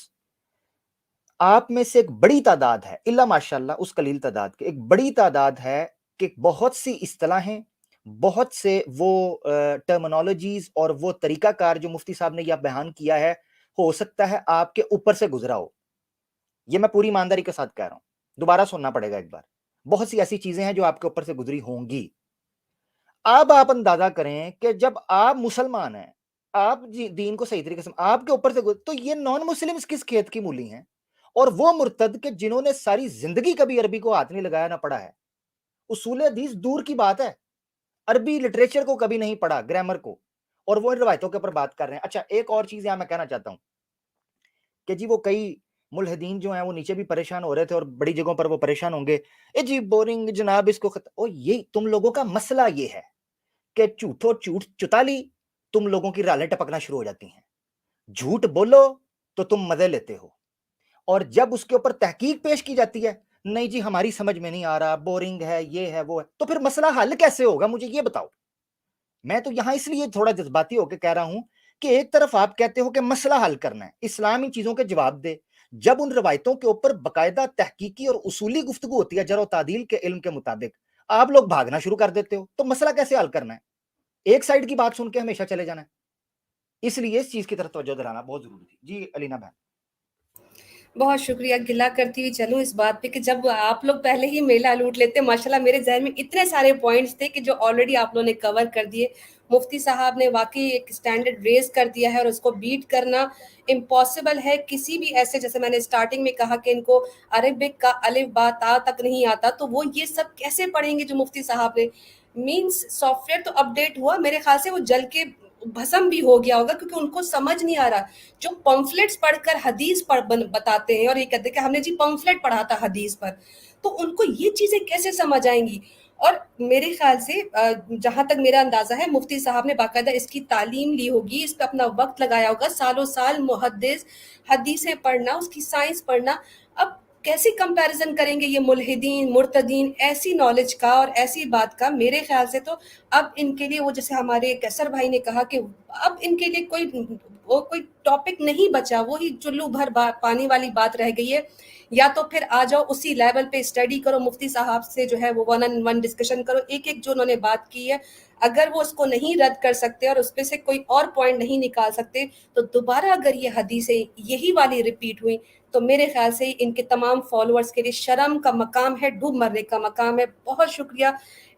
آپ میں سے ایک بڑی تعداد ہے، الا ماشاءاللہ اس قلیل تعداد کے ایک بڑی تعداد ہے کہ بہت سی اصطلاحیں، بہت سے وہ ٹرمنالوجیز اور وہ طریقہ کار جو مفتی صاحب نے یہ بیان کیا ہے، ہو سکتا ہے آپ کے اوپر سے گزرا ہو. یہ میں پوری ایمانداری کے ساتھ کہہ رہا ہوں، دوبارہ سننا پڑے گا ایک بار. بہت سی ایسی چیزیں ہیں جو آپ کے اوپر سے گزری ہوں گی. اب آپ اندازہ کریں کہ جب آپ مسلمان ہیں، آپ دین کو صحیح طریقے سے آپ کے اوپر سے تو یہ نان مسلم کس کھیت کی مولی ہیں؟ اور وہ مرتد کہ جنہوں نے ساری زندگی کبھی عربی کو ہاتھ نہیں لگایا نہ پڑھا ہے، اصول حدیث دور کی بات ہے، عربی لٹریچر کو کبھی نہیں پڑھا، گرامر کو، اور وہ ان روایتوں کے اوپر بات کر رہے ہیں. اچھا ایک اور چیز یہاں میں کہنا چاہتا ہوں کہ جی وہ کئی ملحدین جو ہیں وہ نیچے بھی پریشان ہو رہے تھے اور بڑی جگہوں پر وہ پریشان ہوں گے، اے جی بورنگ جناب اس کو یہ تم لوگوں کا مسئلہ یہ ہے کہ جھوٹو جھوٹ چتالی تم لوگوں کی رالیں ٹپکنا شروع ہو جاتی ہیں. جھوٹ بولو تو تم مزے لیتے ہو، اور جب اس کے اوپر تحقیق پیش کی جاتی ہے، نہیں جی ہماری سمجھ میں نہیں آ رہا، بورنگ ہے، یہ ہے وہ ہے، تو پھر مسئلہ حل کیسے ہوگا؟ مجھے یہ بتاؤ. میں تو یہاں اس لیے تھوڑا جذباتی ہو کے کہہ رہا ہوں کہ ایک طرف آپ کہتے ہو کہ مسئلہ حل کرنا ہے، اسلام ان چیزوں کے جواب دے، جب ان روایتوں کے اوپر باقاعدہ تحقیقی اور اصولی گفتگو ہوتی ہے جرح و تعدیل کے علم کے مطابق، آپ لوگ بھاگنا شروع کر دیتے ہو. تو مسئلہ کیسے حل کرنا ہے؟ ایک سائیڈ کی بات سن کے ہمیشہ چلے جانا ہے. اس لیے اس چیز کی طرف توجہ دلانا بہت ضروری تھی. جی علینا بہن. بہت شکریہ. گلا کرتی ہوئی چلوں اس بات پہ کہ جب آپ لوگ پہلے ہی میلہ لوٹ لیتے، ماشاءاللہ میرے ذہن میں اتنے سارے پوائنٹس تھے کہ جو آلریڈی آپ لوگوں نے کور کر دیے. مفتی صاحب نے واقعی ایک سٹینڈرڈ ریز کر دیا ہے اور اس کو بیٹ کرنا امپاسبل ہے کسی بھی ایسے، جیسے میں نے سٹارٹنگ میں کہا کہ ان کو عربک کا الف با تا تک نہیں آتا، تو وہ یہ سب کیسے پڑھیں گے جو مفتی صاحب نے. مینس سافٹ ویئر تو اپڈیٹ ہوا، میرے خیال سے وہ جل کے بھسم بھی ہو گیا ہوگا، کیونکہ ان کو سمجھ نہیں آ رہا. جو پمفلٹس پڑھ کر حدیث بتاتے ہیں اور یہ کہتے ہیں کہ ہم نے جی پمفلٹ پڑھا تھا حدیث پر، تو ان کو یہ چیزیں کیسے سمجھ آئیں گی؟ اور میرے خیال سے جہاں تک میرا اندازہ ہے مفتی صاحب نے باقاعدہ اس کی تعلیم لی ہوگی، اس پہ اپنا وقت لگایا ہوگا، سالوں سال محدث حدیثیں پڑھنا، اس کی سائنس پڑھنا. اب کیسے کمپیریزن کریں گے یہ ملحدین مرتدین ایسی نالج کا اور ایسی بات کا؟ میرے خیال سے تو اب ان کے لیے وہ جیسے ہمارے کیسر بھائی نے کہا کہ اب ان کے لیے کوئی ٹاپک نہیں بچا، وہی چلو بھر پانی والی بات رہ گئی ہے. یا تو پھر آ جاؤ اسی لیول پہ اسٹڈی کرو، مفتی صاحب سے جو ہے وہ 1-on-1 ڈسکشن کرو، ایک ایک جو انہوں نے بات کی ہے اگر وہ اس کو نہیں رد کر سکتے اور اس پہ سے کوئی اور پوائنٹ نہیں نکال سکتے، تو دوبارہ اگر یہ حدیثیں یہی والی ریپیٹ ہوئی تو میرے خیال سے ان کے تمام فالوورز کے لیے شرم کا مقام ہے، ڈوب مرنے کا مقام ہے. بہت شکریہ.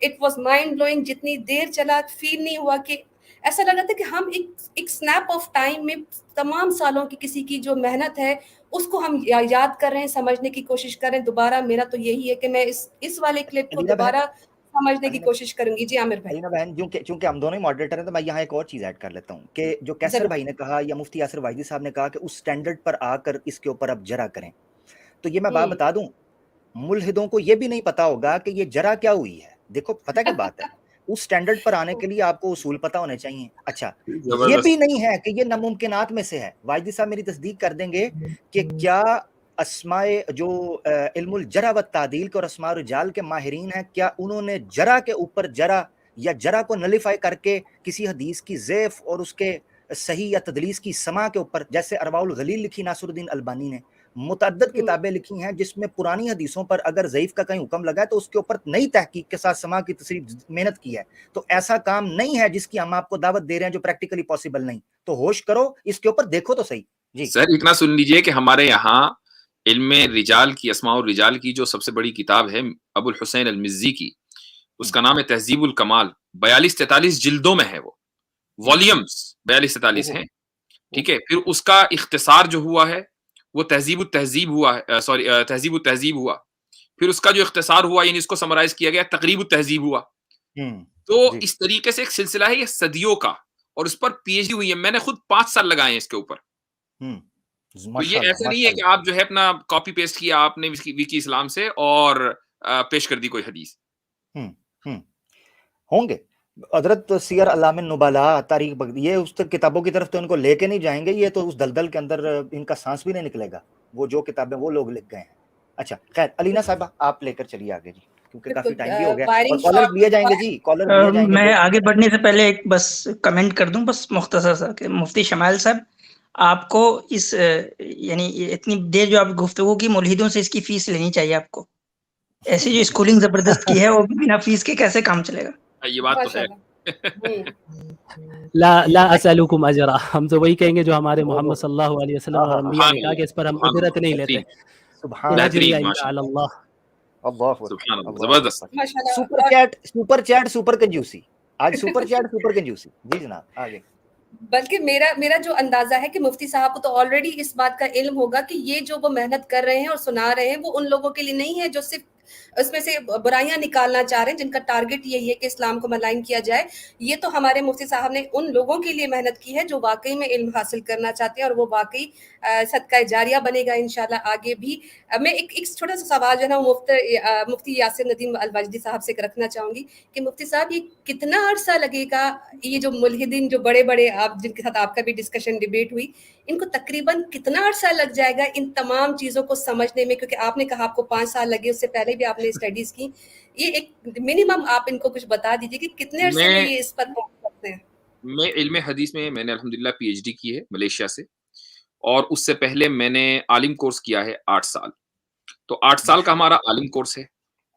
It was mind blowing. جتنی دیر چلا فیل نہیں ہوا کہ ایسا لگ رہا تھا کہ ہم ایک سنیپ آف ٹائم میں تمام سالوں کی کسی کی جو محنت ہے اس کو ہم یاد کر رہے ہیں، سمجھنے کی کوشش کر رہے ہیں. دوبارہ میرا تو یہی ہے کہ میں اس والے کلپ کو دوبارہ سمجھنے کی کوشش کروں گی. جی عامر بھائی. علینا بہن چونکہ ہم دونوں ہی ماڈریٹر ہیں تو میں یہاں ایک اور چیز ایڈ کر لیتا ہوں کہ جو کیسر بھائی نے کہا یا مفتی یاسر واجدی صاحب نے کہا کہ اس سٹینڈرڈ پر آ کر اس کے اوپر اب جرا کریں، تو یہ میں بات بتا دوں، ملحدوں کو یہ بھی نہیں پتا ہوگا کہ یہ جرا کیا ہوئی ہے. دیکھو پتہ کی بات ہے، اس سٹینڈرڈ پر آنے کے لیے آپ کو اصول پتہ ہونے چاہیے. اچھا یہ زبردست. بھی نہیں ہے کہ یہ ناممکنات میں سے ہے. واجدی صاحب میری تصدیق کر دیں گے کہ کیا اسماء جو علم الجرح و تعدیل کے اور اسماء رجال کے ماہرین ہیں, کیا انہوں نے جرح کے اوپر جرح یا جرح کو نلیفائی کر کے کسی حدیث کی ضعف اور اس کے صحیح یا تدلیس کی سما کے اوپر, جیسے ارواء الغلیل لکھی ناصر الدین البانی نے, متعدد کتابیں لکھی ہیں جس میں پرانی حدیثوں پر اگر ضعیف کا کہیں حکم لگا ہے تو اس کے اوپر نئی تحقیق کے ساتھ سما کی تصریح محنت کی ہے. تو ایسا کام نہیں ہے جس کی ہم آپ کو دعوت دے رہے ہیں جو پریکٹیکلی پاسبل نہیں. تو ہوش کرو, اس کے اوپر دیکھو تو صحیح. جی سر اتنا سن لیجئے کہ ہمارے یہاں علم رجال کی, اسماء الرجال کی جو سب سے بڑی کتاب ہے ابو الحسین المزی کی, اس کا نام ہے تہذیب الکمال. 42-43 جلدوں میں ہے, وہ والیومز 42-43 ہیں. ٹھیک ہے, پھر اس کا اختصار جو ہوا ہے وہ تہذیب التہذیب ہوا ہے, سوری تہذیب التہذیب ہوا. پھر اس کا جو اختصار ہوا یعنی اس کو سمرائز کیا گیا تقریب التہذیب ہوا. تو اس طریقے سے ایک سلسلہ ہے یہ صدیوں کا, اور اس پر پی ایچ ڈی ہوئی ہے. میں نے خود 5 سال لگائے ہیں اس کے اوپر. تو یہ ایسا نہیں ہے کہ آپ جو ہے اپنا کاپی پیسٹ کیا آپ نے وکی اسلام سے اور پیش کر دی کوئی حدیث. ہوں گے حضرت سیر علام النبلاء تاریخ یہ اس کتابوں کی طرف تو ان کو لے کے نہیں جائیں گے, یہ تو اس دلدل کے اندر ان کا سانس بھی نہیں نکلے گا. وہ جو کتابیں وہ لوگ لکھ گئے ہیں. اچھا خیر, علینا صاحبہ آپ لے کر چلیے آگے جی, کیونکہ کافی ٹائم بھی ہو گیا اور کالر لیے جائیں گے جی, کالر لیے جائیں گے. میں آگے بڑھنے سے پہلے ایک بس کمنٹ کر دوں بس مختصر سا, کہ مفتی شمائل صاحب آپ کو اس یعنی اتنی دیر جو آپ گفتگو کی ملحدوں سے اس کی فیس لینی چاہیے آپ کو. ایسی جو اسکولنگ زبردست کی ہے وہ بنا فیس کے کیسے کام چلے گا؟ یہ بات تو ہے. لا اسألکم اجرا, ہم تو وہی کہیں گے جو ہمارے محمد صلی اللہ علیہ وسلم اور انبیاء نے کہا کہ اس پر ہم اجرت نہیں لیتے. سبحان اللہ, اللہ سبحان اللہ, زبردست. سپر چیٹ سپر کنجوسی, آج سپر چیٹ سپر کنجوسی. جی جناب آگے. بلکہ میرا جو اندازہ ہے کہ مفتی صاحب کو تو آلریڈی اس بات کا علم ہوگا کہ یہ جو وہ محنت کر رہے ہیں اور سنا رہے ہیں وہ ان لوگوں کے لیے نہیں ہے جو صرف اس میں سے برائیاں نکالنا چاہ رہے ہیں, جن کا ٹارگٹ یہی ہے کہ اسلام کو ملائن کیا جائے. یہ تو ہمارے مفتی صاحب نے ان لوگوں کے لیے محنت کی ہے جو واقعی میں علم حاصل کرنا چاہتے ہیں, اور وہ واقعی صدقہ جاریہ بنے گا انشاءاللہ آگے بھی. میں ایک چھوٹا سا سوال جو ہے نا مفتی یاسر ندیم الواجدی صاحب سے رکھنا چاہوں گی کہ مفتی صاحب یہ کتنا عرصہ لگے گا, یہ جو ملحدین جو بڑے بڑے آپ جن کے ساتھ آپ کا بھی ڈسکشن ڈیبیٹ ہوئی, ان کو تقریباً کتنا عرصہ لگ جائے گا ان تمام چیزوں کو سمجھنے میں؟ کیونکہ آپ نے کہا آپ کو 5 سال لگے, اس سے پہلے بھی آپ نے اسٹڈیز کی. یہ ایک منیمم آپ ان کو کچھ بتا دیجیے کہ کتنے عرصے میں یہ اس پر پہنچ سکتے ہیں. میں علم حدیث میں نے الحمدللہ پی ایچ ڈی کی ہے ملیشیا سے, اور اس سے پہلے میں نے عالم کورس کیا ہے 8 سال. تو 8 سال کا ہمارا عالم کورس ہے,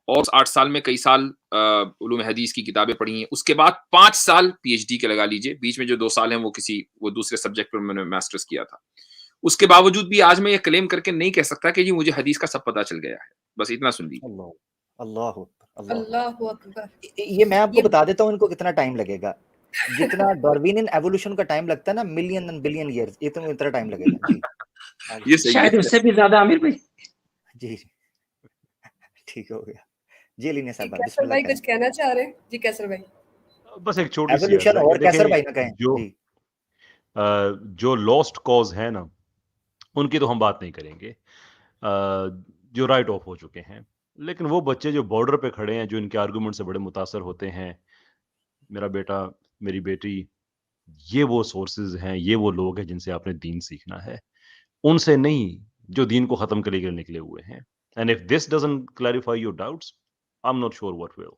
اور 8 سال میں کئی سال علوم حدیث کی کتابیں پڑھی ہیں. اس کے بعد 5 سال پی ایچ ڈی کے لگا لیجئے, بیچ میں جو 2 سال ہیں وہ دوسرے سبجیکٹ پر میں نے ماسٹرز کیا تھا. اس کے باوجود بھی آج میں یہ کلیم کر کے نہیں کہہ سکتا کہ جی مجھے حدیث کا سب پتہ چل گیا ہے. بس اتنا سن لیجیے. اللہ اکبر. یہ میں آپ کو بتا دیتا ہوں ان کو کتنا ٹائم لگے گا. جتنا ڈاروینین ایوولوشن کا ٹائم لگتا ہے نا, ملین اینڈ بلین ایئرز, اتنا ٹائم لگے گا. جی یہ صحیح شاید اس سے بھی زیادہ عامر بھائی. جی ٹھیک ہو گیا. جی علی نے صاحب کیسر بھائی کچھ کہنا چاہ رہے ہیں؟ جی کیسر بھائی. بس ایک چھوٹی سی ایوولوشن اور کیسر بھائی نہ کہیں. جو لاسٹ کاز ہے نا ان کی تو ہم بات نہیں کریں گے, جو رائٹ آف ہو چکے ہیں. لیکن وہ بچے جو بارڈر پہ کھڑے ہیں, جو ان کے آرگومنٹ سے بڑے متاثر ہوتے ہیں, میرا بیٹا میری بیٹی, یہ وہ سورسز ہیں, یہ وہ لوگ ہیں جن سے آپ نے دین سیکھنا ہے, ان سے نہیں جو دین کو ختم کرنے کے لیے نکلے ہوئے ہیں. And if this doesn't clarify your doubts, I'm not sure what will.